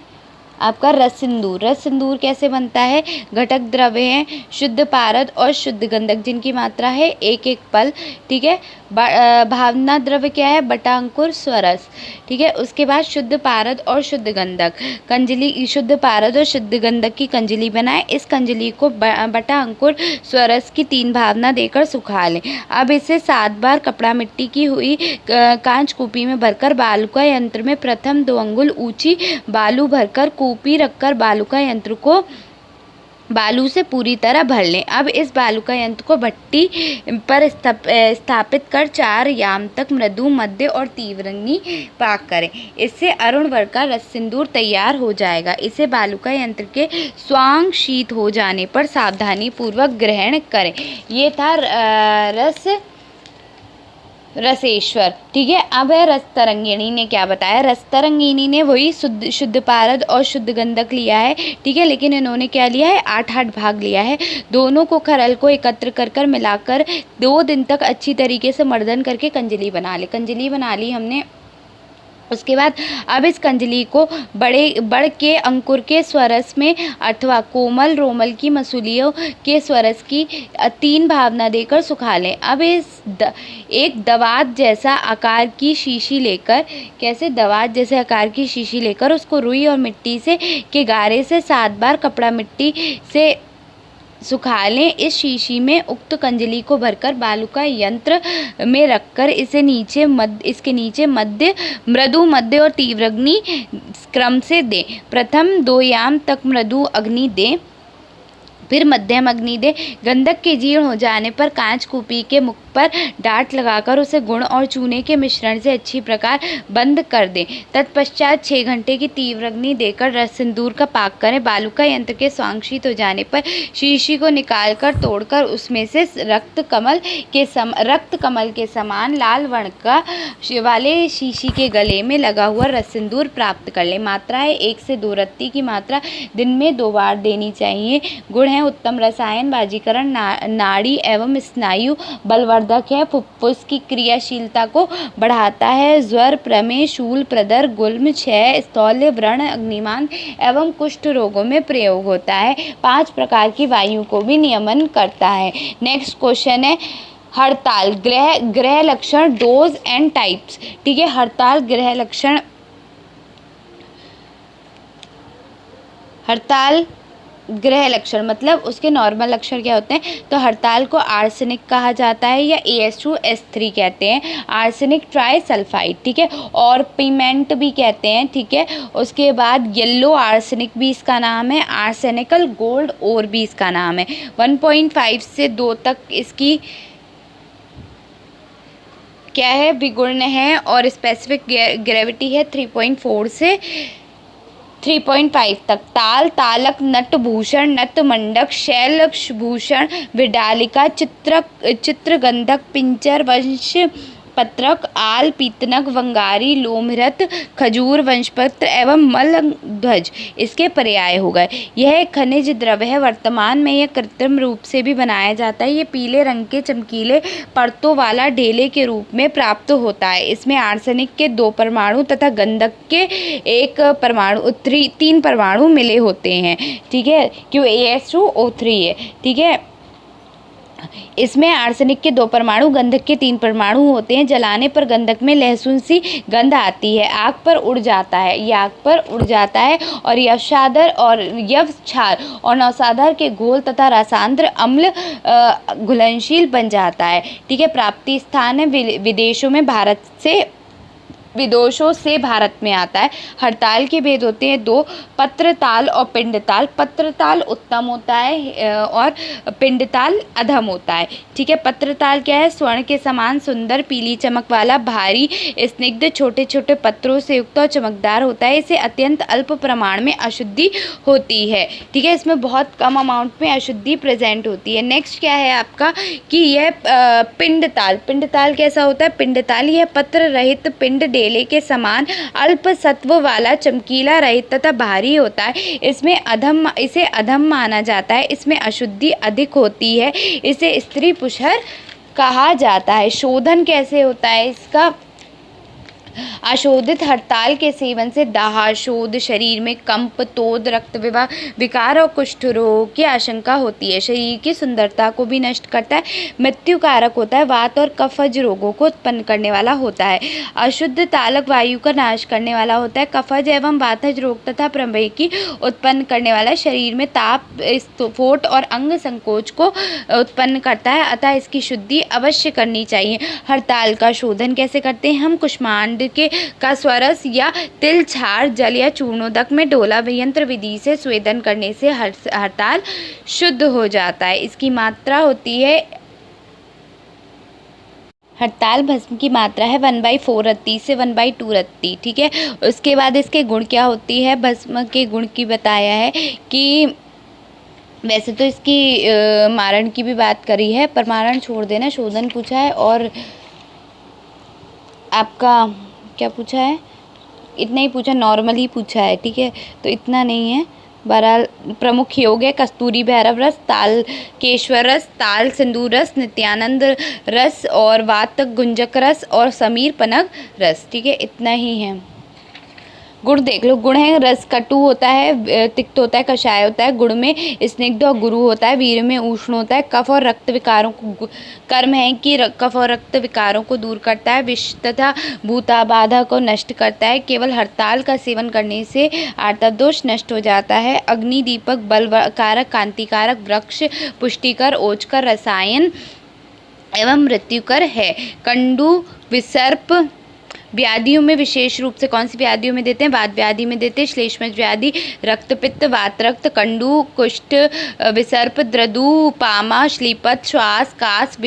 आपका रस सिंदूर। रस सिंदूर कैसे बनता है, घटक द्रव्य हैं शुद्ध पारद और शुद्ध गंधक जिनकी मात्रा है 1-1 पल। ठीक है, भावना द्रव्य क्या है, बटा अंकुर स्वरस। ठीक है, उसके बाद शुद्ध पारद और शुद्ध गंधक कंजली, शुद्ध पारद और शुद्ध गंधक की कंजली बनाएं। इस कंजली को बटा अंकुर स्वरस की 3 भावना देकर सुखा लें। अब इसे 7 बार कपड़ा मिट्टी की हुई कांच कूपी में भरकर बालुका यंत्र में प्रथम 2 अंगुल ऊंची बालू भरकर कूपी रखकर बालुका यंत्र को बालू से पूरी तरह भर लें। अब इस बालुका यंत्र को भट्टी पर स्थापित कर 4 याम तक मृदु, मध्य और तीव्र अग्नि पाक करें। इससे अरुण वर्ग का रस सिंदूर तैयार हो जाएगा। इसे बालुका यंत्र के स्वांग शीत हो जाने पर सावधानी पूर्वक ग्रहण करें। ये था रसेश्वर। ठीक है, अब है रस तरंगिणी ने क्या बताया। रस तरंगिणी ने वही शुद्ध पारद और शुद्ध गंधक लिया है। ठीक है, लेकिन इन्होंने क्या लिया है, 8-8 भाग लिया है। दोनों को खरल को एकत्र कर मिलाकर 2 दिन तक अच्छी तरीके से मर्दन करके कंजली बना ली हमने। उसके बाद अब इस कंजली को बड़ के अंकुर के स्वरस में अथवा कोमल रोमल की मसूलियों के स्वरस की 3 भावना देकर सुखा लें। अब एक दवात जैसा आकार की शीशी लेकर, कैसे दवात जैसे आकार की शीशी लेकर उसको रुई और मिट्टी से के गारे से 7 बार कपड़ा मिट्टी से सुखा लें। इस शीशी में उक्त कंजली को भरकर बालुका यंत्र में रखकर इसके नीचे मध्य, मृदु, मध्य और तीव्र अग्नि क्रम से दें। प्रथम 2 याम तक मृदु अग्नि दें, फिर मध्यम अग्नि दें। गंधक के जीर्ण हो जाने पर कांच कूपी के मुख पर डांट लगाकर उसे गुण और चूने के मिश्रण से अच्छी प्रकार बंद कर दें। तत्पश्चात 6 घंटे की तीव्र अग्नि देकर रस सिंदूर का पाक करें। बालुका यंत्र के स्वांगशीत हो जाने पर शीशी को निकालकर तोड़कर उसमें से रक्त कमल के समान लाल वर्ण का वाले शीशी के गले में लगा हुआ रस सिंदूर प्राप्त कर लें। मात्रा है 1 से 2 रत्ती की मात्रा दिन में 2 बार देनी चाहिए। गुण है उत्तम रसायन, बाजीकरण, नाड़ी एवं स्नायु बलवर्धक है, फुफ्फुस की क्रियाशीलता को बढ़ाता है, ज्वर, प्रमेह, शूल, प्रदर, गुल्म, क्षय, स्थौल्य, व्रण, अग्निमान एवं कुष्ठ रोगों में प्रयोग होता है। 5 प्रकार की वायु को भी नियमन करता है। नेक्स्ट क्वेश्चन है हड़ताल, ग्रह लक्षण, डोज एंड टाइप्स। ठीक है, हड़ताल ग्रह लक्षण, हड़ताल ग्रह लक्षण मतलब उसके नॉर्मल लक्षण क्या होते हैं, तो हड़ताल को आर्सेनिक कहा जाता है या AS2S3 कहते हैं, आर्सेनिक ट्राइसल्फाइड, ठीक है, और पिमेंट भी कहते हैं, ठीक है। उसके बाद येलो आर्सेनिक भी इसका नाम है, आर्सेनिकल गोल्ड और भी इसका नाम है। 1.5 से 2 तक इसकी क्या है, विगुण है, और स्पेसिफिक ग्रेविटी है 3.4 से 3.5 तक। ताल, तालक, नटभूषण, नतमंडक, शैलभूषण, विडालिका, चित्रगंधक, पिंचर, वंश पत्रक, आल, पीतनक, वंगारी, लोमहृत, खजूर, वंशपत्र एवं मलध्वज इसके पर्याय हो गए। यह एक खनिज द्रव्य है। वर्तमान में यह कृत्रिम रूप से भी बनाया जाता है। ये पीले रंग के चमकीले परतों वाला ढेले के रूप में प्राप्त होता है। इसमें आर्सेनिक के 2 परमाणु तथा गंधक के 3 परमाणु मिले होते हैं, ठीक है, क्यों AS2O3 है, ठीक है। इसमें आर्सेनिक के 2 परमाणु, गंधक के 3 परमाणु होते हैं। जलाने पर गंधक में लहसुन सी गंध आती है, आग पर उड़ जाता है, ये आग पर उड़ जाता है, और यवक्षार और यवक्षार और नौसाधार के घोल तथा रसांध्र अम्ल घुलनशील बन जाता है, ठीक है। प्राप्ति स्थान है विदेशों से भारत में आता है। हड़ताल के भेद होते हैं 2, पत्रताल और पिंडताल। पत्रताल उत्तम होता है और पिंडताल अधम होता है, ठीक है। पत्रताल क्या है, स्वर्ण के समान सुंदर पीली चमक वाला, भारी, स्निग्ध, छोटे छोटे पत्रों से युक्त और चमकदार होता है। इसे अत्यंत अल्प प्रमाण में अशुद्धि होती है, ठीक है, इसमें बहुत कम अमाउंट में अशुद्धि प्रेजेंट होती है। नेक्स्ट क्या है आपका कि यह पिंडताल। पिंडताल कैसा होता है, पिंडताल यह पत्र रहित पिंड ढेले के समान अल्प सत्व वाला, चमकीला, रहित तथा भारी होता है। इसे अधम माना जाता है। इसमें अशुद्धि अधिक होती है। इसे स्त्री पुष्कर कहा जाता है। शोधन कैसे होता है इसका, अशोधित हड़ताल के सेवन से दाह, शोध, शरीर में कंप, तोद, रक्त विकार और कुष्ठ रोग की आशंका होती है। शरीर की सुंदरता को भी नष्ट करता है, मृत्यु कारक होता है, वात और कफज रोगों को उत्पन्न करने वाला होता है। अशुद्ध तालक वायु का नाश करने वाला होता है, कफज एवं वातज रोग तथा प्रमेह की उत्पन्न करने वाला, शरीर में ताप, स्फोट और अंग संकोच को उत्पन्न करता है, अतः इसकी शुद्धि अवश्य करनी चाहिए। हड़ताल का शोधन कैसे करते हैं हम, कुष्मांड का स्वरस या तिल, छार, जल या चूर्णोदक में डोला यंत्र विधि से स्वेदन करने से हड़ताल शुद्ध हो जाता है। इसकी मात्रा होती है, हड़ताल भस्म की मात्रा है 1/4 रत्ती से 1/2 रत्ती, ठीक है। उसके बाद इसके गुण क्या होती है, भस्म के गुण की बताया है कि वैसे तो इसकी मारण की भी बात करी है, पर मारण छोड़ देना, शोधन पूछा है और आपका क्या पूछा है, इतना ही पूछा, नॉर्मल ही पूछा है, ठीक है, तो इतना नहीं है। बहरहाल प्रमुख योग है कस्तूरी भैरव रस, तालकेश्वर रस, ताल सिंदूर रस, नित्यानंद रस और वात गुंजक रस और समीर पनग रस, ठीक है, इतना ही है। गुड़ देख लो, गुड़ है, रस कटु होता है, तिक्त होता है, कषाय होता है, गुड़ में स्निग्ध और गुरु होता है, वीर में उष्ण होता है, कफ और रक्त विकारों को, कर्म है कि कफ और रक्त विकारों को दूर करता है, विष तथा भूताबाधा को नष्ट करता है। केवल हड़ताल का सेवन करने से आर्तव दोष नष्ट हो जाता है। अग्नि, दीपक, बलकारक, कांतिकारक, वृक्ष, पुष्टिकर, ओजकर, रसायन एवं मृत्युकर है। कंडू, विसर्प व्याधियों में विशेष रूप से कौन सी व्याधियों में देते हैं, वात व्याधि में देते हैं, श्लेष्मज व्याधि, रक्तपित्त, वातरक्त, कंडू, कुष्ठ, विसर्प, द्रदु, पामा, श्लीपत, श्वास, कास,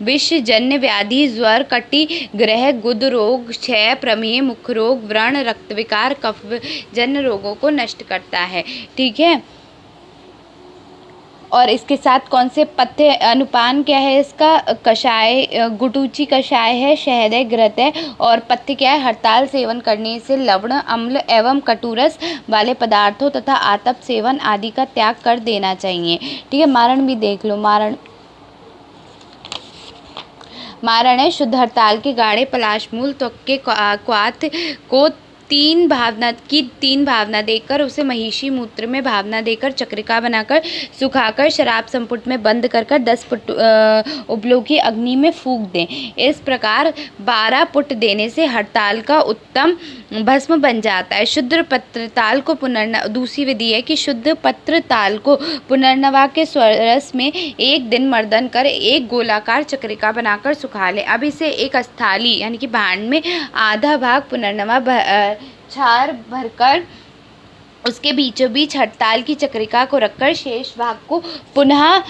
विषजन्य व्याधि, ज्वर, कटी ग्रह, गुद रोग, क्षय, प्रमेह, मुख रोग, व्रण, रक्त विकार, कफजन्य रोगों को नष्ट करता है, ठीक है। और इसके साथ कौन से पथ्य अनुपान क्या है इसका, कषाय, गुटूची कषाय है, शहद है, घृत है, और पथ्य क्या है, हड़ताल सेवन करने से लवण, अम्ल एवं कटुरस वाले पदार्थों तथा आतप सेवन आदि का त्याग कर देना चाहिए, ठीक है। मारण भी देख लो, मारण है शुद्ध हड़ताल के गाढ़े पलाश मूल त्वक के क्वाथ को तीन भावना देकर, उसे महिषी मूत्र में भावना देकर चक्रिका बनाकर सुखाकर शराब संपुट में बंद कर 10 पुट उपलों की अग्नि में फूंक दें। इस प्रकार 12 पुट देने से हड़ताल का उत्तम भस्म बन जाता है। शुद्ध पत्रताल को दूसरी विधि है कि शुद्ध पत्रताल को पुनर्नवा के स्वरस में 1 दिन मर्दन कर एक गोलाकार चक्रिका बनाकर सुखा लें। अब इसे एक स्थाली यानी कि भांड में आधा भाग पुनर्नवा छार भरकर उसके बीचों बीच हड़ताल की चक्रिका को रखकर शेष भाग को पुनः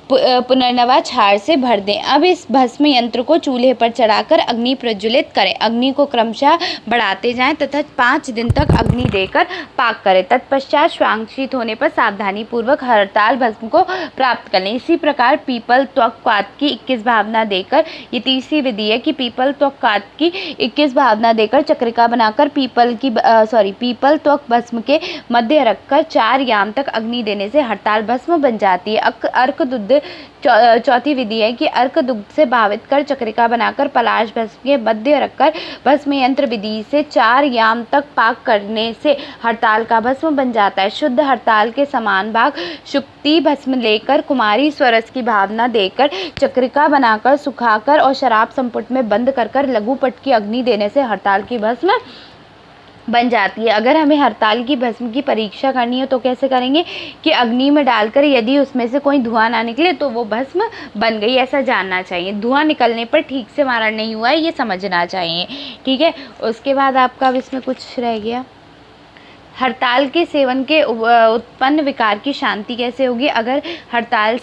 पुनर्नवा छार से भर दें। अब इस भस्म यंत्र को चूल्हे पर चढ़ाकर अग्नि प्रज्वलित करें। अग्नि को क्रमशः बढ़ाते जाएं तथा 5 दिन तक अग्नि देकर पाक करें। तत्पश्चात श्वांक्षित होने पर सावधानी पूर्वक हड़ताल भस्म को प्राप्त कर लें। इसी प्रकार पीपल त्वक पात की 21 भावना देकर, ये तीसरी विधि है कि पीपल त्वक पात की 21 भावना देकर चक्रिका बनाकर पीपल त्वक भस्म के मध्य रखकर 4 याम तक अग्नि देने से हड़ताल भस्म बन जाती है। अर्क दुग्ध चौथी विधि है कि अर्क दुग्ध से भावित कर चक्रिका बनाकर पलाश भस्म के मध्य रखकर भस्म यंत्र विधि से 4 याम तक पाक करने से हड़ताल का भस्म बन जाता है। शुद्ध हड़ताल के समान भाग शुक्ति भस्म लेकर कुमारी स्वरस की भावना देकर चक्रिका बनाकर सुखाकर और शराब संपुट में बंद कर लघु पट की अग्नि देने से हड़ताल की भस्म बन जाती है। अगर हमें हड़ताल की भस्म की परीक्षा करनी हो तो कैसे करेंगे कि अग्नि में डालकर यदि उसमें से कोई धुआं ना निकले तो वो भस्म बन गई, ऐसा जानना चाहिए। धुआं निकलने पर ठीक से मारण नहीं हुआ है ये समझना चाहिए, ठीक है। उसके बाद आपका अब इसमें कुछ रह गया, हड़ताल के सेवन के उत्पन्न विकार की शांति कैसे होगी। अगर हड़ताल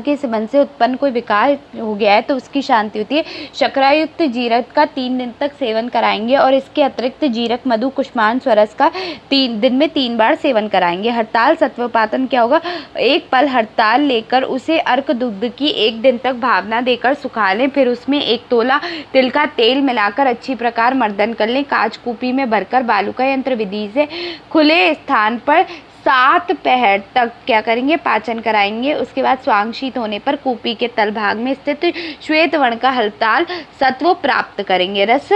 के सेवन से उत्पन्न कोई विकार हो गया है तो उसकी शांति होती है। शकरायुक्त जीरक का 3 दिन तक सेवन कराएंगे और इसके अतिरिक्त जीरक मधु कुष्मांड स्वरस का 3 दिन में 3 बार सेवन कराएंगे। हड़ताल सत्वपातन क्या होगा, 1 पल हड़ताल लेकर उसे अर्क दुग्ध की 1 दिन तक भावना देकर सुखा लें, फिर उसमें 1 तोला तिल का तेल मिलाकर अच्छी प्रकार मर्दन कर लें। कांच कूपी में भरकर बालू का यंत्र से खुले स्थान पर 7 पहर तक क्या करेंगे, पाचन कराएंगे। उसके बाद स्वांगशीत होने पर कूपी के तल भाग में स्थित श्वेत वर्ण का हड़ताल सत्व प्राप्त करेंगे। रस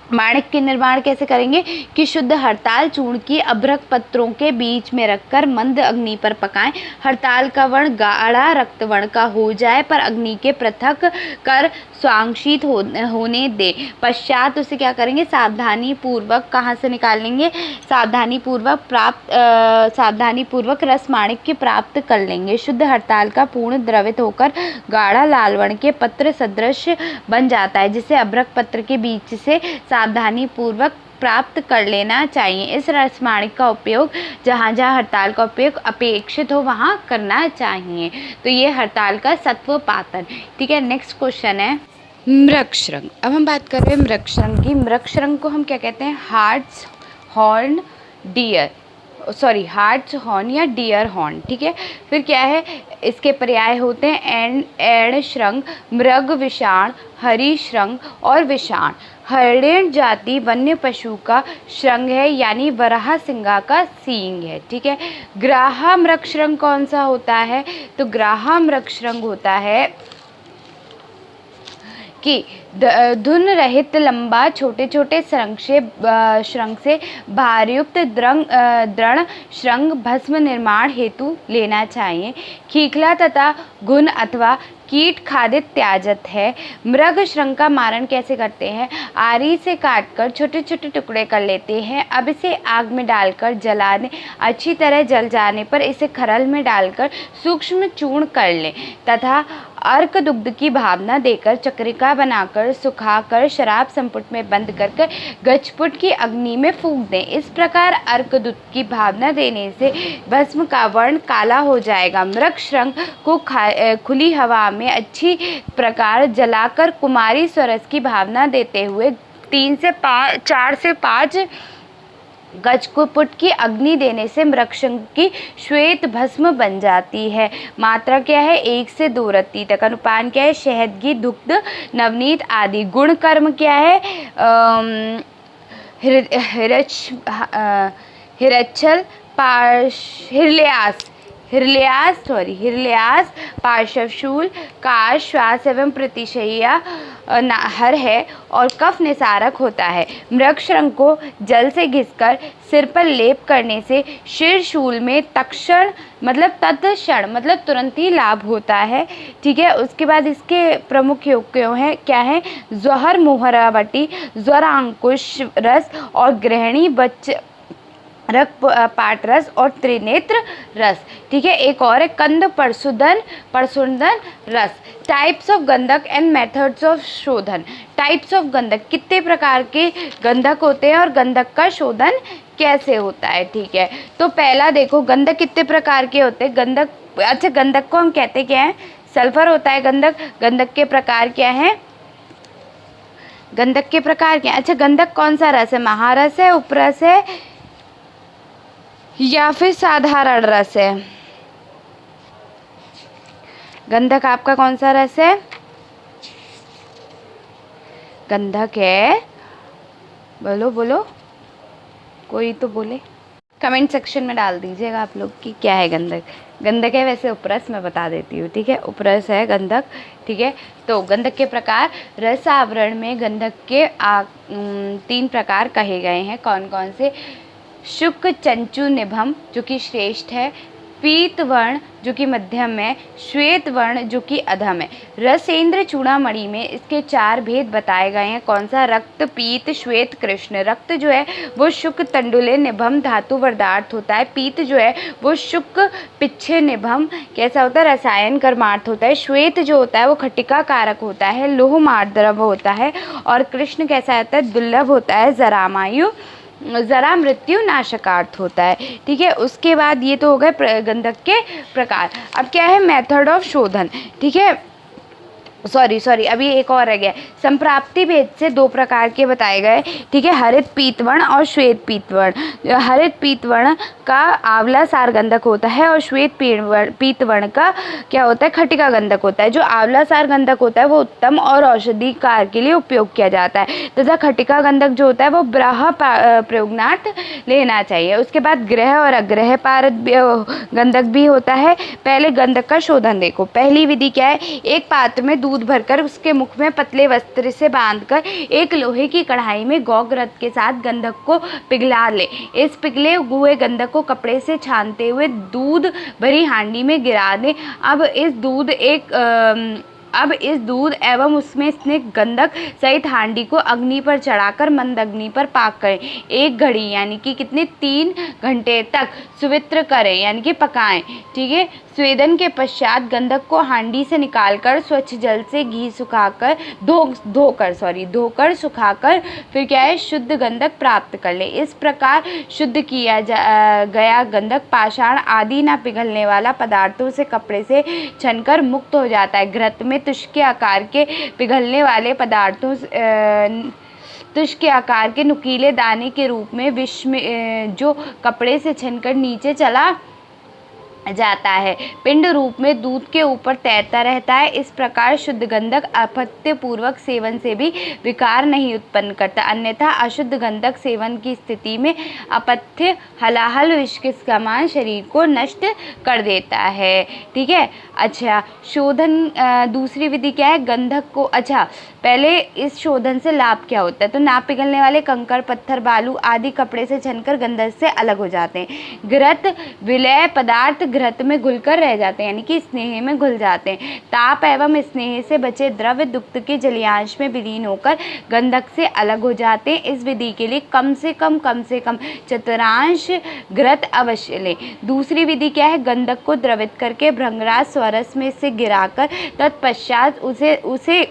माणिक के निर्माण कैसे करेंगे कि शुद्ध हड़ताल चूर्ण की अभ्रक पत्रों के बीच में रखकर मंद अग्नि पर पकाएं। हड़ताल का वर्ण गाढ़ा रक्त वर्ण का हो जाए पर अग्नि के पृथक कर स्वांगशीत होने दे। पश्चात उसे क्या करेंगे, सावधानी पूर्वक कहाँ से निकालेंगे, सावधानी पूर्वक रस माणिक के प्राप्त कर लेंगे। शुद्ध हड़ताल का पूर्ण द्रवित होकर गाढ़ा लाल वर्ण के पत्र सदृश बन जाता है, जिसे अभ्रक पत्र के बीच से सावधानी पूर्वक प्राप्त कर लेना चाहिए। इस रसमाणिक का उपयोग जहाँ जहाँ हड़ताल का उपयोग अपेक्षित हो वहाँ करना चाहिए। तो ये हड़ताल का सत्वपातन, ठीक है। नेक्स्ट क्वेश्चन है मृगशृंग। अब हम बात कर रहे हैं मृगशृंग की। मृगशृंग को हम क्या कहते हैं, हार्ट्स हॉर्न या डियर हॉर्न, ठीक है। फिर क्या है, इसके पर्याय होते हैं एण श्रृंग, मृग विषाण, हरि श्रृंग और विषाण। हरिण जाति वन्य पशु का श्रृंग है, यानी वराह सिंगा का सींग है, ठीक है। ग्राहा मृगशृंग कौन सा होता है, तो ग्राहा मृगशृंग होता है कि धुन रहित लंबा छोटे छोटे श्रृंग से भारयुक्त दृढ़ श्रृंग भस्म निर्माण हेतु लेना चाहिए। खीखला तथा घुन अथवा कीट खादित त्याजत है। मृग श्रृंग का मारण कैसे करते हैं, आरी से काटकर छोटे छोटे टुकड़े कर लेते हैं। अब इसे आग में डालकर जला दें। अच्छी तरह जल जाने पर इसे खरल में डालकर सूक्ष्म चूर्ण कर लें तथा अर्क दुग्ध की भावना देकर चक्रिका बनाकर सुखाकर शराब संपुट में बंद कर गजपुट की अग्नि में फूंक दें। इस प्रकार अर्क दुग्ध की भावना देने से भस्म का वर्ण काला हो जाएगा। मृग श्रृंग को खुली हवा में अच्छी प्रकार जलाकर कुमारी स्वरस की भावना देते हुए 4 से 5 गजपुट की अग्नि देने से मृगशृंग की श्वेत भस्म बन जाती है। मात्रा क्या है, 1 से 2 रत्ती तक। अनुपान क्या है, शहद घी दुग्ध नवनीत आदि। गुण कर्म क्या है, हिरच्छल हिरल्यास हिरल्यास पार्श्वशूल का श्वास एवं प्रतिशय्या हर है और कफ निसारक होता है। मृगशृंग को जल से घिसकर सिर पर लेप करने से शीर्षशूल में तत्क्षण मतलब तुरंत ही लाभ होता है। ठीक है, उसके बाद इसके प्रमुख योग क्या है? ज्वर मोहरावटी, ज्वरांकुश रस और गृहिणी पाट रस और त्रिनेत्र रस। ठीक है, एक और है कंद परशुदन रस। टाइप्स ऑफ गंधक एंड मेथड्स ऑफ शोधन। टाइप्स ऑफ गंधक, कितने प्रकार के गंधक होते हैं और गंधक का शोधन कैसे होता है। ठीक है, तो पहला देखो गंधक कितने प्रकार के होते हैं। गंधक को हम कहते क्या है? सल्फर होता है गंधक। गंधक के प्रकार क्या है? गंधक के प्रकार क्या है? अच्छा, गंधक कौन सा रस है? महारस है, उपरस है या फिर साधारण रस है? गंधक आपका कौन सा रस है? गंधक है, बोलो बोलो, कोई तो बोले, कमेंट सेक्शन में डाल दीजिएगा आप लोग कि क्या है गंधक। गंधक है वैसे उपरस, मैं बता देती हूँ। ठीक है, उपरस है गंधक। ठीक है, तो गंधक के प्रकार, रस आवरण में गंधक के 3 प्रकार कहे गए हैं। कौन कौन से? शुक्ल चंचु निभम जो कि श्रेष्ठ है, पीत वर्ण जो कि मध्यम है, श्वेत वर्ण जो कि अधम है। रसेंद्र चूड़ामणि में इसके 4 भेद बताए गए हैं। कौन सा? रक्त, पीत, श्वेत, कृष्ण। रक्त जो है वो शुक्ल तंडुले निभम धातु वर्धार्थ होता है। पीत जो है वो शुक्ल पिच्छे निभम कैसा होता है? रसायन कर्मार्थ होता है। श्वेत जो होता है वो खट्टिका कारक होता है, लोह मार्द्रव होता है। और कृष्ण कैसा होता है? दुर्लभ होता है, जरा मृत्यु नाशकार्थ होता है। ठीक है, उसके बाद ये तो हो गए गंधक के प्रकार। अब क्या है? मेथड ऑफ शोधन। ठीक है, सॉरी अभी एक और रह गया। संप्राप्ति भेद से 2 प्रकार के बताए गए। ठीक है, हरित पीतवर्ण और श्वेत पीतवर्ण। हरित पीतवर्ण का आंवला सार गंधक होता है और श्वेत पीतवर्ण का क्या होता है? खट्टिका गंधक होता है। जो आंवला सार गंधक होता है वो उत्तम और औषधि कार्य के लिए उपयोग किया जाता है, तथा खट्टिका गंधक जो होता है वो ब्रह प्रयोगनार्थ लेना चाहिए। उसके बाद ग्रह और अग्रह पारद गंधक भी होता है। पहले गंधक का शोधन देखो। पहली विधि क्या है? एक पात्र में दूध भरकर उसके मुख में पतले वस्त्र से बांधकर एक लोहे की कढ़ाई में गौग्रत के साथ गंधक को पिघला ले। इस पिघले हुए गंधक को कपड़े से छानते हुए दूध भरी हांडी में गिरा दें। अब इस दूध एवं उसमें स्निग्ध गंधक सहित हांडी को अग्नि पर चढ़ाकर मंद अग्नि पर पाक करें। 1 घड़ी यानी कि कितने 3 घंटे तक सुवित्र करें यानी कि पकाएं। ठीक है, स्वेदन के पश्चात गंधक को हांडी से निकालकर स्वच्छ जल से घी सुखाकर धोकर सुखाकर फिर क्या है? शुद्ध गंधक प्राप्त कर ले। इस प्रकार शुद्ध किया गया गंधक पाषाण आदि न पिघलने वाला पदार्थों से कपड़े से छनकर मुक्त हो जाता है। घृत में तुष के आकार के पिघलने वाले पदार्थों तुष के आकार के नुकीले दाने के रूप में विष में जो कपड़े से छनकर नीचे चला जाता है, पिंड रूप में दूध के ऊपर तैरता रहता है। इस प्रकार शुद्ध गंधक अपत्य पूर्वक सेवन से भी विकार नहीं उत्पन्न करता, अन्यथा अशुद्ध गंधक सेवन की स्थिति में अपथ्य हलाहल विष के समान शरीर को नष्ट कर देता है। ठीक है, अच्छा शोधन दूसरी विधि क्या है? गंधक को पहले इस शोधन से लाभ क्या होता है? तो ना पिघलने वाले कंकड़ पत्थर बालू आदि कपड़े से छनकर गंधक से अलग हो जाते हैं। घृत विलय पदार्थ घृत में घुलकर रह जाते हैं यानी कि स्नेह में घुल जाते हैं। ताप एवं स्नेह से बचे द्रव्य दुग्ध के जलीयांश में विलीन होकर गंधक से अलग हो जाते हैं। इस विधि के लिए कम से कम चतुर्थांश घृत अवश्य लें। दूसरी विधि क्या है? गंधक को द्रवित करके भृंगराज स्वरस में से गिराकर तत्पश्चात उसे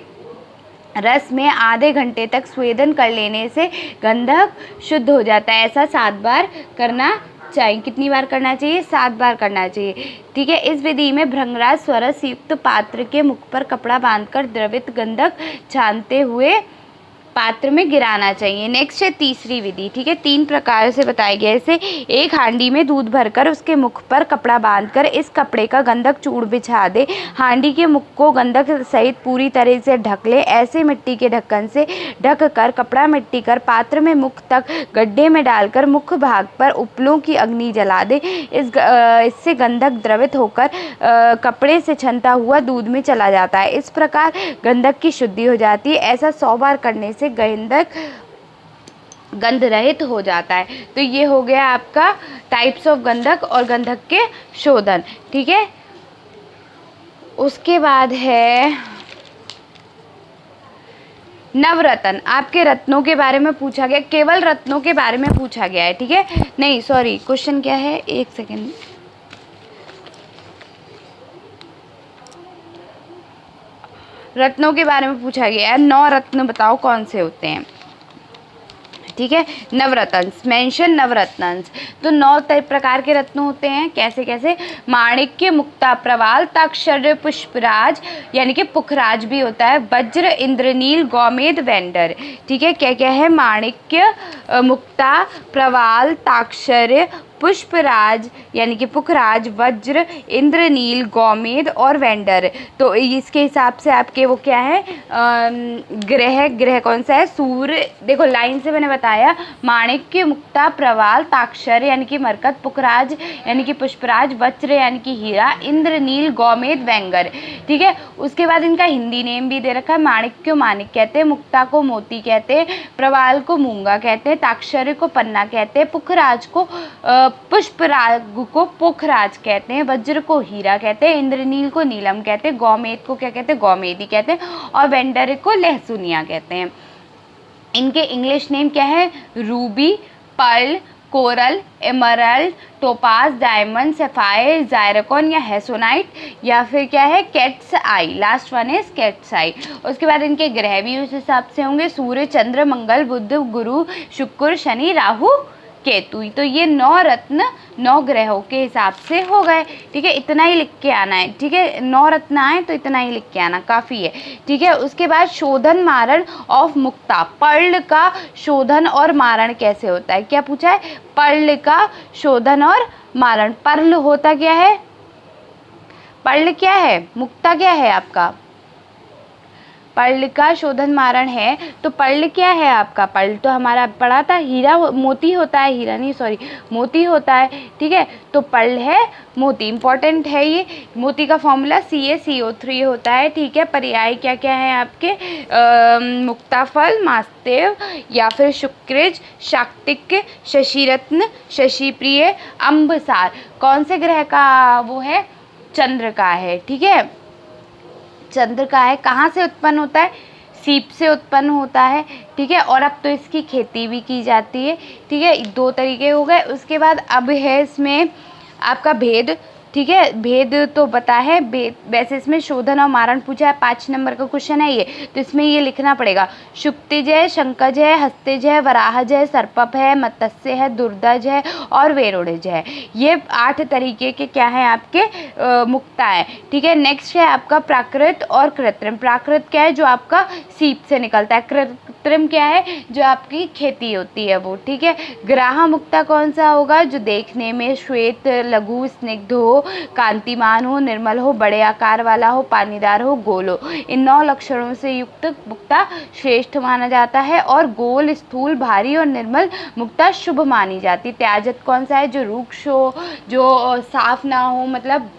रस में आधे घंटे तक स्वेदन कर लेने से गंधक शुद्ध हो जाता है। ऐसा 7 बार करना चाहिए। कितनी बार करना चाहिए? 7 बार करना चाहिए। ठीक है, इस विधि में भृंगराज स्वरस युक्त पात्र के मुख पर कपड़ा बांधकर द्रवित गंधक छानते हुए पात्र में गिराना चाहिए। नेक्स्ट है तीसरी विधि, ठीक है, 3 प्रकार से बताया गया है इसे। एक हांडी में दूध भरकर उसके मुख पर कपड़ा बांधकर इस कपड़े का गंधक चूड़ बिछा दे, हांडी के मुख को गंधक सहित पूरी तरह से ढक ले। ऐसे मिट्टी के ढक्कन से ढक कर कपड़ा मिट्टी कर पात्र में मुख तक गड्ढे में डालकर मुख भाग पर उपलों की अग्नि जला दे। इससे गंधक द्रवित होकर कपड़े से छनता हुआ दूध में चला जाता है। इस प्रकार गंधक की शुद्धि हो जाती है। ऐसा 100 बार करने से गंधक गंध रहित हो जाता है। तो ये हो गया आपका टाइप्स ऑफ गंधक और गंधक के शोधन, ठीक है। उसके बाद है नवरत्न। आपके रत्नों के बारे में पूछा गया, केवल रत्नों के बारे में पूछा गया है, ठीक है। नहीं सॉरी, क्वेश्चन क्या है, एक सेकेंड, रत्नों के बारे में पूछा गया है। 9 रत्न बताओ कौन से होते हैं, ठीक है। नवरत्न, मेंशन नवरत्न। तो 9 प्रकार के रत्न होते हैं। कैसे कैसे? माणिक्य, मुक्ता, प्रवाल, ताक्षर, पुष्पराज यानी कि पुखराज भी होता है, वज्र, इंद्रनील, गौमेद, वेंडर, ठीक है। क्या क्या है? माणिक्य, मुक्ता, प्रवाल, ताक्षर, पुष्पराज यानी कि पुखराज, वज्र, इंद्रनील, गौमेद और वेंडर। तो इसके हिसाब से आपके वो क्या है, ग्रह कौन सा है? सूर्य। देखो लाइन से मैंने बताया, माणिक्य, मुक्ता, प्रवाल, ताक्षर यानी कि मरकत, पुखराज यानी कि पुष्पराज, वज्र यानी कि हीरा, इंद्रनील, गौमेद, वेंगर, ठीक है। उसके बाद इनका हिंदी नेम भी दे रखा है। माणिक्य को माणिक कहते हैं, मुक्ता को मोती कहते हैं, प्रवाल को मूंगा कहते हैं, ताक्षर को पन्ना कहते हैं, पुखराज को पुष्पराज को पुखराज कहते हैं, वज्र को हीरा कहते हैं, इंद्रनील को नीलम कहते हैं, गौमेद को क्या कहते हैं? गौमेदी कहते हैं, और वेंडर को लहसुनिया कहते हैं। इनके इंग्लिश नेम क्या है? Ruby, pearl, coral, emerald, topaz, diamond, sapphire, zircon या हेसोनाइट, या फिर क्या है? Cat's eye. Last one is cat's eye. उसके बाद इनके ग्रह भी उस हिसाब से होंगे, सूर्य, चंद्र, मंगल, बुध, गुरु, शुक्र, शनि, राहु, केतु। तो ये 9 रत्न 9 ग्रहों के हिसाब से हो गए, ठीक है। इतना ही लिख के आना है, ठीक है। 9 रत्न आए तो इतना ही लिख के आना काफ़ी है, ठीक है। उसके बाद शोधन मारण ऑफ मुक्ता। पर्ल का शोधन और मारण कैसे होता है? क्या पूछा है? पर्ल का शोधन और मारण। पर्ल होता क्या है? पर्ल क्या है? मुक्ता क्या है आपका? पर्ल का शोधन मारण है। तो पर्ल क्या है आपका? पर्ल तो हमारा पढ़ा था, हीरा मोती होता है, हीरा नहीं सॉरी मोती होता है, ठीक है। तो पर्ल है मोती, इंपॉर्टेंट है ये। मोती का फॉर्मूला CaCO3 होता है, ठीक है। पर्याय क्या क्या है आपके? मुक्ताफल, मास्तेव या फिर शुक्रज, शाक्तिक, शशिरत्न, शशिप्रिय, अम्बसार। कौन से ग्रह का वो है? चंद्र का है, ठीक है। चंद्र का है। कहाँ से उत्पन्न होता है? सीप से उत्पन्न होता है, ठीक है। और अब तो इसकी खेती भी की जाती है, ठीक है। 2 तरीके हो गए। उसके बाद अब है इसमें आपका भेद, ठीक है। भेद तो पता है, भेद वैसे इसमें शोधन और मारण पूछा है, 5 नंबर का क्वेश्चन है ये, तो इसमें ये लिखना पड़ेगा। शुक्तिज है, शंकज है, हस्तिज है, वराहज है, सर्पप है, मत्स्य है, दुर्दज है और वेरुड़ज है। ये 8 तरीके के क्या है आपके मुक्ता है, ठीक है। नेक्स्ट है आपका प्राकृत और कृत्रिम। प्राकृत क्या है? जो आपका सीप से निकलता है। कृत्रिम क्या है? जो आपकी खेती होती है वो, ठीक है। ग्राह मुक्ता कौन सा होगा? जो देखने में श्वेत, लघु, स्निग्ध हो, कांतिमान हो, निर्मल हो, बड़े आकार वाला हो, पानीदार हो, गोल हो। इन 9 लक्षणों से युक्त मुक्ता श्रेष्ठ माना जाता है, और गोल, स्थूल, भारी और निर्मल मुक्ता शुभ मानी जाती। त्याजत कौन सा है? जो रुक्ष हो, जो साफ ना हो, मतलब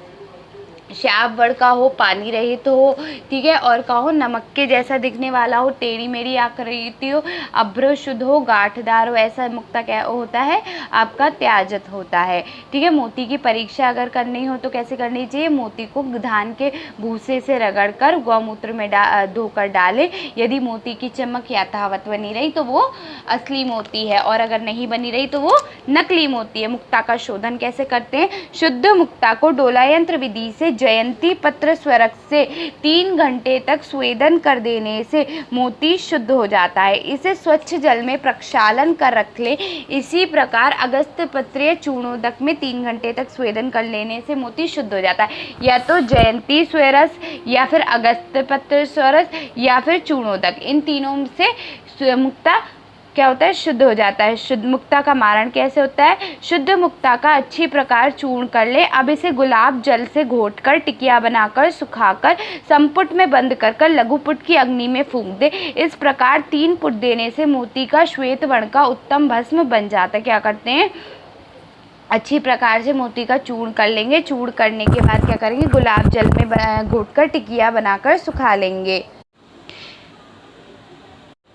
श्याप वर्ण का हो, पानी रहित हो, ठीक है। और का हो नमक के जैसा दिखने वाला हो, टेढ़ी मेढ़ी आकृति हो, अभ्र शुद्ध हो, गांठदार हो, ऐसा मुक्ता क्या होता है आपका? त्याजत होता है, ठीक है। मोती की परीक्षा अगर करनी हो तो कैसे करनी चाहिए? मोती को धान के भूसे से रगड़कर गौमूत्र में धोकर डालें। यदि मोती की चमक यथावत बनी रही तो वो असली मोती है, और अगर नहीं बनी रही तो वो नकली मोती है। मुक्ता का शोधन कैसे करते हैं? शुद्ध मुक्ता को डोला यंत्र विधि से जयंती पत्र स्वरक से 3 घंटे तक स्वेदन कर देने से मोती शुद्ध हो जाता है। इसे स्वच्छ जल में प्रक्षालन कर रख ले। इसी प्रकार अगस्त पत्र चूर्णोदक में 3 घंटे तक स्वेदन कर लेने से मोती शुद्ध हो जाता है। या तो जयंती स्वरस, या फिर अगस्त पत्र स्वरस, या फिर चूर्णोदक, इन तीनों से मुक्ता क्या होता है, शुद्ध हो जाता है। शुद्ध मुक्ता का मारण कैसे होता है, शुद्ध मुक्ता का अच्छी प्रकार चूर्ण कर ले। अब इसे गुलाब जल से घोटकर टिकिया बनाकर सुखाकर संपुट में बंद कर लघु पुट की अग्नि में फूंक दे। इस प्रकार 3 पुट देने से मोती का श्वेत वर्ण का उत्तम भस्म बन जाता है। क्या करते हैं, अच्छी प्रकार से मोती का चूर्ण कर लेंगे। चूर्ण करने के बाद क्या करेंगे, गुलाब जल में घोटकर टिकिया बनाकर सुखा लेंगे।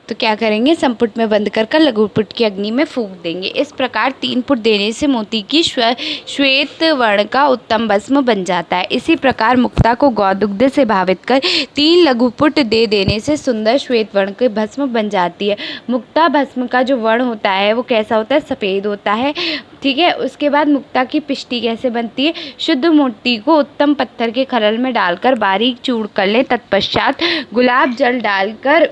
तो क्या करेंगे, संपुट में बंद कर लघु पुट की अग्नि में फूंक देंगे। इस प्रकार 3 पुट देने से मोती की श्वेत वर्ण का उत्तम भस्म बन जाता है। इसी प्रकार मुक्ता को गौदुग्ध से भावित कर 3 लघु पुट दे देने से सुंदर श्वेत वर्ण की भस्म बन जाती है। मुक्ता भस्म का जो वर्ण होता है वो कैसा होता है, सफ़ेद होता है। ठीक है, उसके बाद मुक्ता की पिष्टी कैसे बनती है, शुद्ध मोती को उत्तम पत्थर के खरल में डालकर बारीक चूर्ण कर लें। तत्पश्चात गुलाब जल डालकर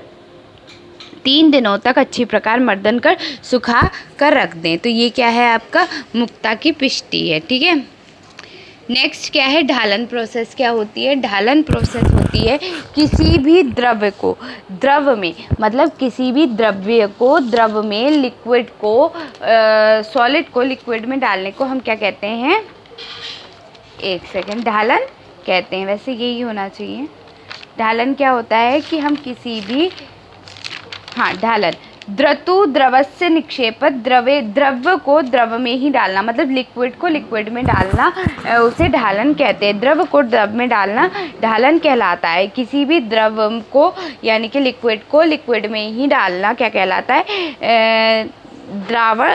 3 दिनों तक अच्छी प्रकार मर्दन कर सुखा कर रख दें। तो ये क्या है, आपका मुक्ता की पिष्टी है। ठीक है, नेक्स्ट क्या है, ढालन प्रोसेस क्या होती है। ढालन प्रोसेस होती है किसी भी द्रव्य को, द्रव में मतलब किसी भी द्रव्य को द्रव में, लिक्विड को सॉलिड को लिक्विड में डालने को हम क्या कहते हैं, एक सेकेंड, ढालन कहते हैं। वैसे यही होना चाहिए। ढालन क्या होता है कि हम किसी भी, हाँ ढालन, द्रतु द्रवस्य निक्षेपत, द्रव्य को द्रव में ही डालना, मतलब लिक्विड को लिक्विड में डालना, उसे ढालन कहते हैं। द्रव को द्रव में डालना ढालन कहलाता है। किसी भी द्रव को यानी कि लिक्विड को लिक्विड में ही डालना क्या कहलाता है, द्रावण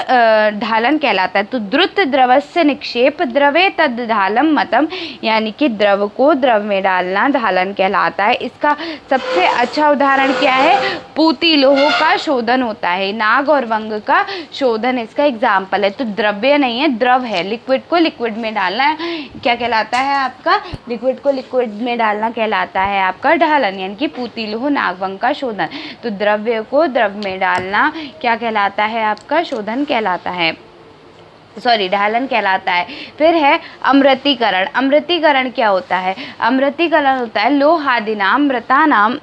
ढालन कहलाता है। तो द्रुत द्रवस्य निक्षेप द्रवे तद ढालम मतम, यानी कि द्रव को द्रव में डालना ढालन कहलाता है। इसका सबसे अच्छा उदाहरण क्या है, पूती लोह का शोधन होता है। नाग और वंग का शोधन इसका एग्जाम्पल है। तो द्रव्य नहीं है, द्रव है। लिक्विड को लिक्विड में डालना क्या कहलाता है आपका, लिक्विड को लिक्विड में डालना कहलाता है आपका ढालन, यानी कि पूती लोह नाग वंग का शोधन। तो द्रव्य को द्रव में डालना क्या कहलाता है, का शोधन कहलाता है, सॉरी ढालन कहलाता है। फिर है अमृतीकरण। अमृतीकरण क्या होता है, अमृतीकरण होता है लोहादिनाम मृतानाम,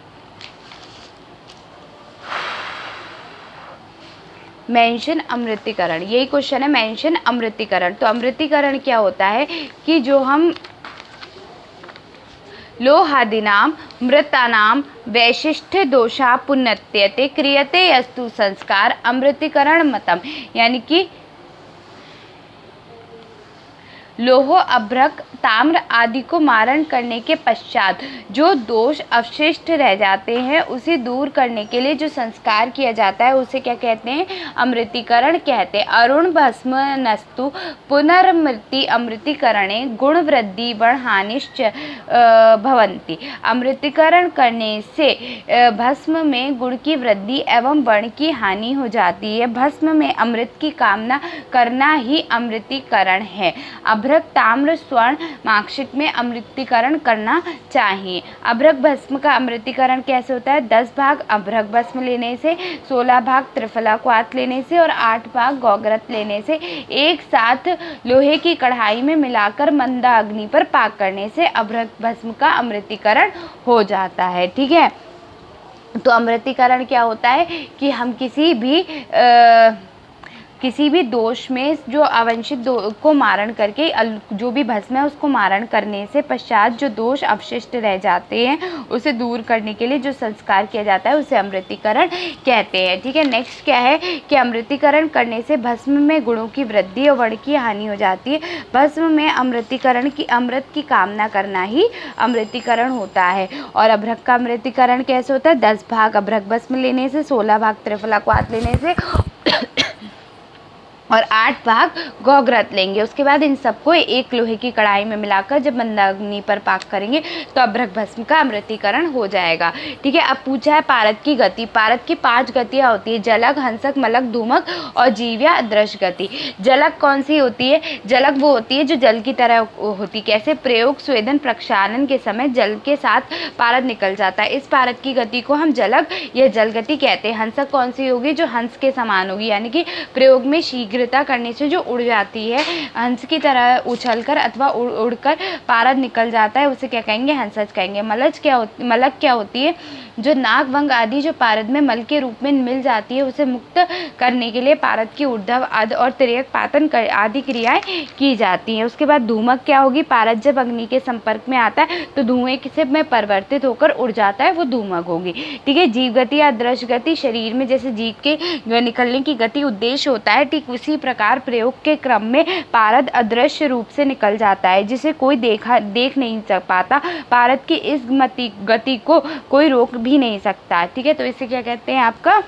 मेंशन अमृतीकरण, यही क्वेश्चन है, मेंशन अमृतीकरण। तो अमृतीकरण क्या होता है कि जो हम लोहादिनाम मृतानाम वैशिष्ठ दोषा पुनत्यते क्रियते अस्तु संस्कार अमृतीकरण मतम, यानी कि लोह अभ्रक ताम्र आदि को मारण करने के पश्चात जो दोष अवशिष्ट रह जाते हैं उसे दूर करने के लिए जो संस्कार किया जाता है उसे क्या कहते हैं, अमृतीकरण कहते हैं। अरुण भस्म नस्तु पुनर्मृति अमृतीकरणे गुण वृद्धि वर्णहानिश्च भवन्ति। अमृतीकरण करने से भस्म में गुण की वृद्धि एवं वर्ण की हानि हो जाती है। भस्म में अमृत की कामना करना ही अमृतीकरण है। अभ्रक ताम्र स्वर्ण माक्षिक में अमृतीकरण करना चाहिए। अभ्रक भस्म का अमृतीकरण कैसे होता है, 10 भाग अभ्रक भस्म लेने से, 16 भाग त्रिफला क्वाथ लेने से और 8 भाग गौग्रत लेने से एक साथ लोहे की कढ़ाई में मिलाकर मंदा अग्नि पर पाक करने से अभ्रक भस्म का अमृतीकरण हो जाता है। ठीक है, तो अमृतीकरण क्या होता है कि हम किसी भी दोष में जो अवंशित को मारण करके जो भी भस्म है उसको मारण करने से पश्चात जो दोष अवशिष्ट रह जाते हैं उसे दूर करने के लिए जो संस्कार किया जाता है उसे अमृतीकरण कहते हैं। ठीक है, नेक्स्ट क्या है कि अमृतीकरण करने से भस्म में गुणों की वृद्धि और वर्ण की हानि हो जाती है। भस्म में अमृत की कामना करना ही अमृतीकरण होता है। और अभ्रक का अमृतीकरण कैसे होता है, 10 भाग अभ्रक भस्म लेने से, 16 भाग त्रिफला क्वाथ लेने से और 8 भाग गौग्रत लेंगे। उसके बाद इन सबको एक लोहे की कढ़ाई में मिलाकर जब मंदा अग्नि पर पाक करेंगे तो अभ्रक भस्म का अमृतीकरण हो जाएगा। ठीक है, अब पूछा है पारद की गति। पारद की 5 गतियाँ होती है, जलक, हंसक, मलक, धूमक और जीव्या अदृश्य गति। जलक कौन सी होती है, जलक वो होती है जो जल की तरह होती। कैसे, प्रयोग स्वेदन प्रक्षालन के समय जल के साथ पारद निकल जाता है, इस पारद की गति को हम जलक या जल गति कहते हैं। हंसक कौन सी होगी, जो हंस के समान होगी, यानी कि प्रयोग में शीघ्र स्थिरता करने से जो उड़ जाती है, हंस की तरह उछलकर अथवा उड़कर पारद निकल जाता है, उसे क्या कहेंगे? हंसज कहेंगे। मलज मलक क्या होती है? जो नाग वंग आदि जो पारद में मल के रूप में मिल जाती है, उसे मुक्त करने के लिए पारद की ऊर्ध्व आदि और तिर्यक पातन आदि क्रियाएं की जाती हैं। उसके बाद धूमक क्या होगी? पारद जब अग्नि के संपर्क में आता है तो धुएं से में परिवर्तित होकर उड़ जाता है, वो धूमक होगी। ठीक है। जीव गति या दृश्य गति, शरीर में जैसे जीव के निकलने की गति उद्देश्य होता है, ठीक उसी प्रकार प्रयोग के क्रम में पारद अदृश्य रूप से निकल जाता है, जिसे कोई देख नहीं पाता। पारद की इस गति को कोई रोक भी नहीं सकता। ठीक है। तो इसे क्या कहते हैं? आपका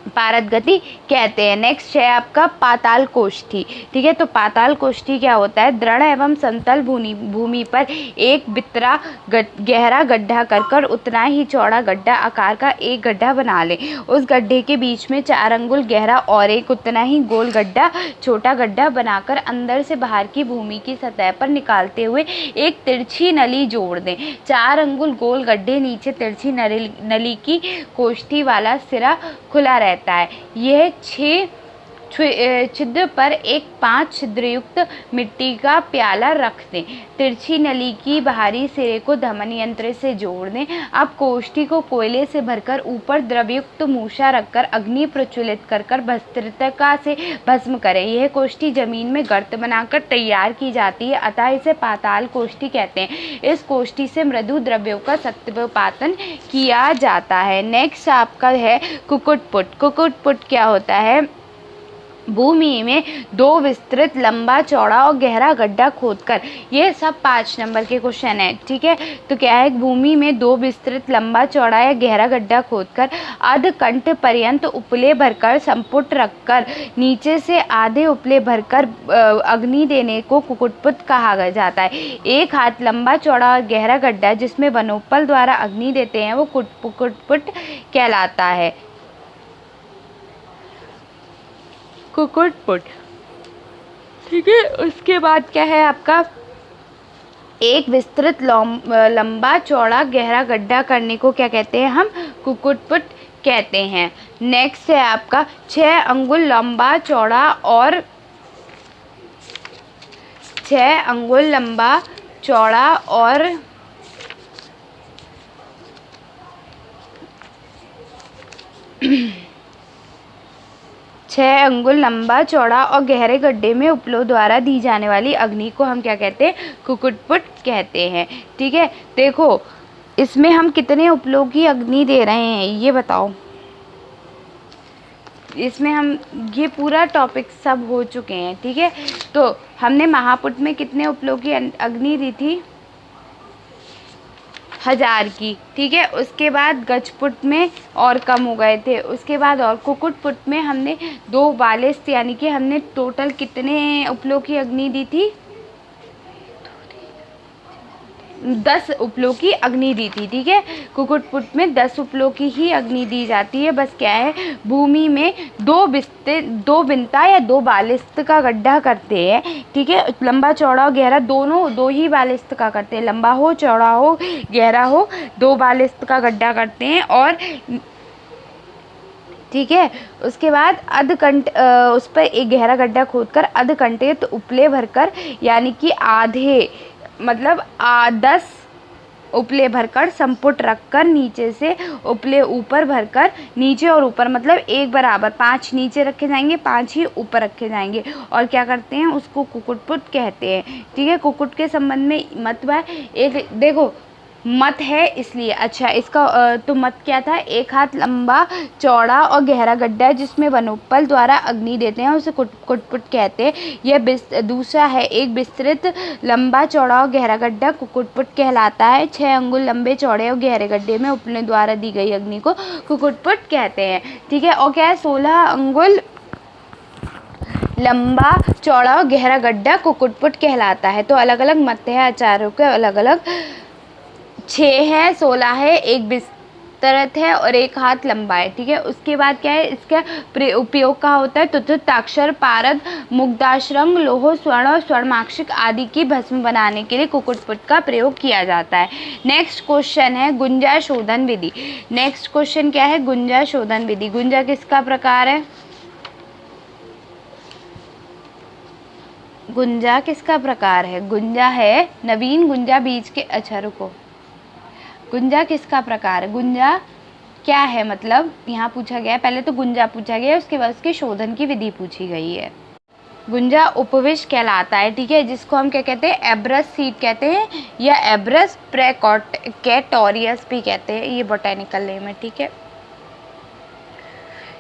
पारद गति कहते हैं। नेक्स्ट है आपका पाताल कोष्ठी। ठीक है। तो पाताल कोष्ठी क्या होता है? दृढ़ एवं समतल भूमि पर एक बितरा गहरा गड्ढा कर उतना ही चौड़ा गड्ढा आकार का एक गड्ढा बना ले। उस गड्ढे के बीच में 4 अंगुल गहरा और एक उतना ही गोल गड्ढा, छोटा गड्ढा बनाकर अंदर से बाहर की भूमि की सतह पर निकालते हुए एक तिरछी नली जोड़ दें। 4 अंगुल गोल गड्ढे, नीचे तिरछी नली की कोष्ठी वाला सिरा खुला रहता है। यह 6 छिद्र पर एक 5 छिद्रयुक्त मिट्टी का प्याला रख दें। तिरछी नली की बाहरी सिरे को धमन यंत्र से जोड़ दें। अब कोष्ठी को कोयले से भरकर ऊपर द्रवयुक्त मूसा रखकर अग्नि प्रज्वलित कर भस्त्रिका से भस्म करें। यह कोष्ठी जमीन में गर्त बनाकर तैयार की जाती है, अतः इसे पाताल कोष्ठी कहते हैं। इस कोष्ठी से मृदु द्रव्यों का सत्वपातन किया जाता है। नेक्स्ट आपका है कुक्कुटपुट। कुक्कुटपुट क्या होता है? भूमि में 2 विस्तृत लंबा चौड़ा और गहरा गड्ढा खोदकर, ये सब 5 नंबर के क्वेश्चन है। ठीक है। तो क्या है? भूमि में 2 विस्तृत लंबा चौड़ा या गहरा गड्ढा खोदकर अधकंठ पर्यंत उपले भरकर संपुट रखकर नीचे से आधे उपले भरकर अग्नि देने को कुक्कुटपुट कहा जाता है। 1 हाथ लंबा चौड़ा और गहरा गड्ढा जिसमें वनोपल द्वारा अग्नि देते हैं, वो कुक्कुटपुट कहलाता है। कुक्कुटपुट। ठीक है। उसके बाद क्या है आपका? एक विस्तृत लंबा चौड़ा गहरा गड्ढा करने को क्या कहते हैं? हम कुक्कुटपुट कहते हैं। नेक्स्ट है आपका 6 अंगुल लंबा चौड़ा और 6 अंगुल लंबा चौड़ा और 6 अंगुल लंबा चौड़ा और गहरे गड्ढे में उपलों द्वारा दी जाने वाली अग्नि को हम क्या कहते हैं? कुक्कुटपुट कहते हैं। ठीक है। देखो इसमें हम कितने उपलों की अग्नि दे रहे हैं ये बताओ। इसमें हम ये पूरा टॉपिक सब हो चुके हैं। ठीक है। तो हमने महापुट में कितने उपलों की अग्नि दी थी? 1000 की। ठीक है। उसके बाद गजपुट में और कम हो गए थे। उसके बाद और कुक्कुटपुट में हमने 2 42, यानी कि हमने टोटल कितने उपलों की अग्नि दी थी? 10 उपलों की अग्नि दी थी। ठीक है। कुक्कुटपुट में 10 उपलों की ही अग्नि दी जाती है। बस क्या है? भूमि में 2 बिंता या 2 बालिस्त का गड्ढा करते हैं। ठीक है। लंबा चौड़ा और गहरा दोनों 2 ही बालिस्त का करते हैं। लंबा हो, चौड़ा हो, गहरा हो, 2 बालिस्त का गड्ढा करते हैं। और ठीक है। उसके बाद अधकंठ उस पर एक गहरा गड्ढा खोदकर अधकंठित उपले भरकर, यानी कि आधे मतलब 10 उपले भरकर संपुट रखकर नीचे से उपले ऊपर भरकर, नीचे और ऊपर मतलब एक बराबर 5 नीचे रखे जाएंगे, 5 ही ऊपर रखे जाएंगे। और क्या करते हैं? उसको कुक्कुटपुट कहते हैं। ठीक है। कुक्कुट के संबंध में मत है एक, देखो मत है इसलिए। अच्छा इसका तो मत क्या था? 1 हाथ लंबा चौड़ा और गहरा गड्ढा जिसमें वनोपल द्वारा अग्नि देते हैं, उसे कुक्कुटपुट कहते हैं। यह दूसरा है एक विस्तृत लंबा चौड़ा और गहरा गड्ढा कुक्कुटपुट कहलाता है। 6 अंगुल लंबे चौड़े और गहरे गड्ढे में उपले द्वारा दी गई अग्नि को कुक्कुटपुट कहते हैं। ठीक है। और क्या है? 16 अंगुल लंबा चौड़ा और गहरा गड्ढा कुक्कुटपुट कहलाता है। तो अलग अलग मत है आचार्यों के, अलग अलग 6 है, 16 है, एक विस्तृत है और 1 हाथ लंबा है। ठीक है। उसके बाद क्या है? इसका उपयोग कहाँ होता है? तुताक्षर, पारद, मुग्धाश्रंग, लोह, स्वर्ण और स्वर्णाक्षिक आदि की भस्म बनाने के लिए कुक्कुटपुट का प्रयोग किया जाता है। नेक्स्ट क्वेश्चन है गुंजा शोधन विधि। नेक्स्ट क्वेश्चन क्या है? गुंजा शोधन विधि। गुंजा किसका प्रकार है? गुंजा किसका प्रकार है? गुंजा है नवीन गुंजा बीज के, अच्छा रुको, गुंजा किसका प्रकार है? गुंजा क्या है मतलब यहाँ पूछा गया है, पहले तो गुंजा पूछा गया है, उसके बाद उसके शोधन की विधि पूछी गई है। गुंजा उपविष्ट कहलाता है, ठीक है, जिसको हम क्या कहते हैं? एब्रस सीड कहते हैं या एब्रस प्रेकैटोरियस भी कहते हैं, ये बोटेनिकल नेम है, ठीक है।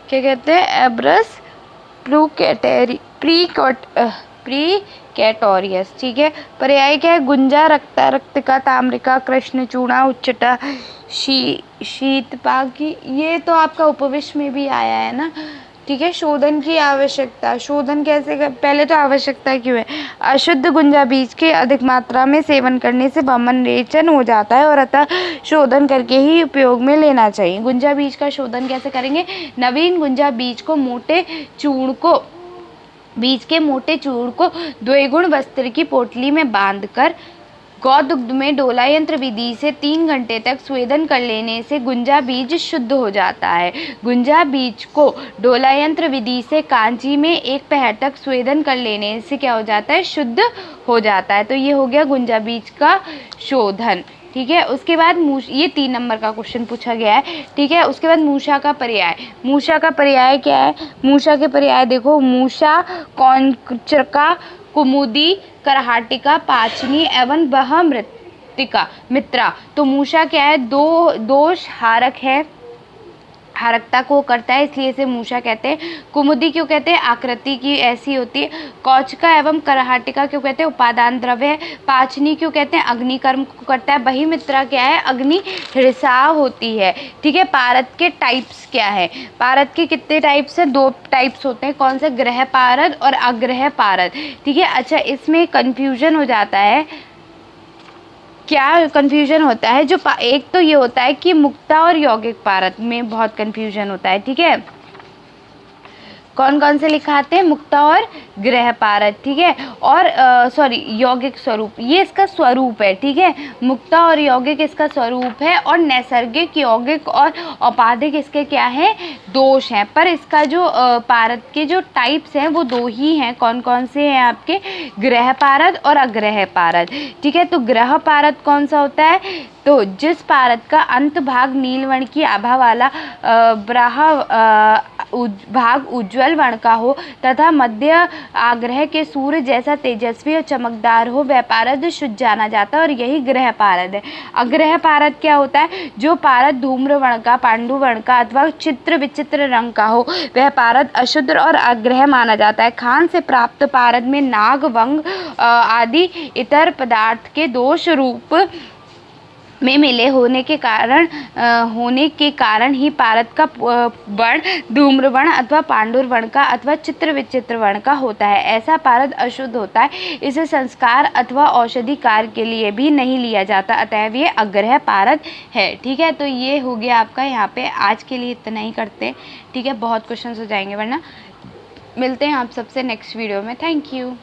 क्या कहते हैं? एब्रस प्रीकैटोरियस, ठीक है। पर्याय क्या है? गुंजा, रक्ता, रक्तिका, ताम्रिका, कृष्णचूड़ा, उच्चटा, शीतपाकी, ये तो आपका उपविष्ट में भी आया है ना, ठीक है। शोधन की आवश्यकता, शोधन कैसे कर, पहले तो आवश्यकता क्यों है? अशुद्ध गुंजा बीज के अधिक मात्रा में सेवन करने से वमन हो जाता है और अतः शोधन करके ही उपयोग में लेना चाहिए। गुंजा बीज का शोधन कैसे करेंगे? नवीन गुंजा बीज के मोटे चूर्ण को द्विगुण वस्त्र की पोटली में बांधकर गौदुग्ध में डोला यंत्र विधि से 3 घंटे तक स्वेदन कर लेने से गुंजा बीज शुद्ध हो जाता है। गुंजा बीज को डोला यंत्र विधि से कांची में 1 पहर तक स्वेदन कर लेने से क्या हो जाता है? शुद्ध हो जाता है। तो ये हो गया गुंजा बीज का शोधन, ठीक है। उसके बाद ये 3 नंबर का क्वेश्चन पूछा गया है, ठीक है। उसके बाद मूषा का पर्याय, मूषा का पर्याय क्या है? मूषा के पर्याय देखो, मूषा, कौंचका, कुमुदी, करहाटिका, पाचनी एवं मित्रा। तो मूषा क्या है? दोष हारक है, हारकता को करता है, इसलिए इसे मूषा कहते हैं। कुमुदी क्यों कहते हैं? आकृति की ऐसी होती है। कौचका एवं करहाटिका क्यों कहते हैं? उपादान द्रव्य है। पाचनी क्यों कहते हैं? अग्निकर्म को करता है। बहिमित्रा क्या है? अग्नि रिसाव होती है, ठीक है। पारद के टाइप्स क्या है? पारद के कितने टाइप्स हैं? 2 टाइप्स होते हैं। कौन से? गृह पारद और अग्रह पारद, ठीक है। अच्छा, इसमें कन्फ्यूजन हो जाता है, क्या कन्फ्यूजन होता है? जो एक तो ये होता है कि मुक्ता और यौगिक पारद में बहुत कन्फ्यूजन होता है, ठीक है। कौन कौन से लिखाते हैं? मुक्ता और गृह पारद, ठीक है। और सॉरी, यौगिक स्वरूप, ये इसका स्वरूप है, ठीक है। मुक्ता और यौगिक इसका स्वरूप है, और नैसर्गिक, यौगिक और औपाधिक इसके क्या है? दोष हैं। पर इसका जो पारद के जो टाइप्स हैं वो 2 ही हैं। कौन कौन से हैं आपके? गृह पारद और अग्रह पारद, ठीक है। तो गृह पारद कौन सा होता है? तो जिस पारद का अंत भाग नीलवर्ण की आभा वाला भाग उज्ज्वल वर्ण का हो तथा मध्य आग्रह के सूर्य जैसा तेजस्वी और चमकदार हो, वह पारद शुद्ध जाना जाता है और यही गृह पारद है। अग्रह पारद क्या होता है? जो पारद धूम्र वर्ण का, पांडु वर्ण का अथवा चित्र विचित्र रंग का हो, वह पारद अशुद्ध और अग्रह माना जाता है। खान से प्राप्त पारद में नाग, वंग आदि इतर पदार्थ के दोष रूप में मिले होने के कारण ही पारद का वर्ण धूम्र वर्ण अथवा पांडुर वर्ण का अथवा चित्र विचित्र वर्ण का होता है। ऐसा पारद अशुद्ध होता है, इसे संस्कार अथवा औषधि कार्य के लिए भी नहीं लिया जाता, अतएव ये अग्रह पारद है, ठीक है। तो ये हो गया आपका, यहाँ पे आज के लिए इतना ही करते, ठीक है। बहुत क्वेश्चन हो जाएंगे वरना। मिलते हैं आप सबसे नेक्स्ट वीडियो में। Thank you.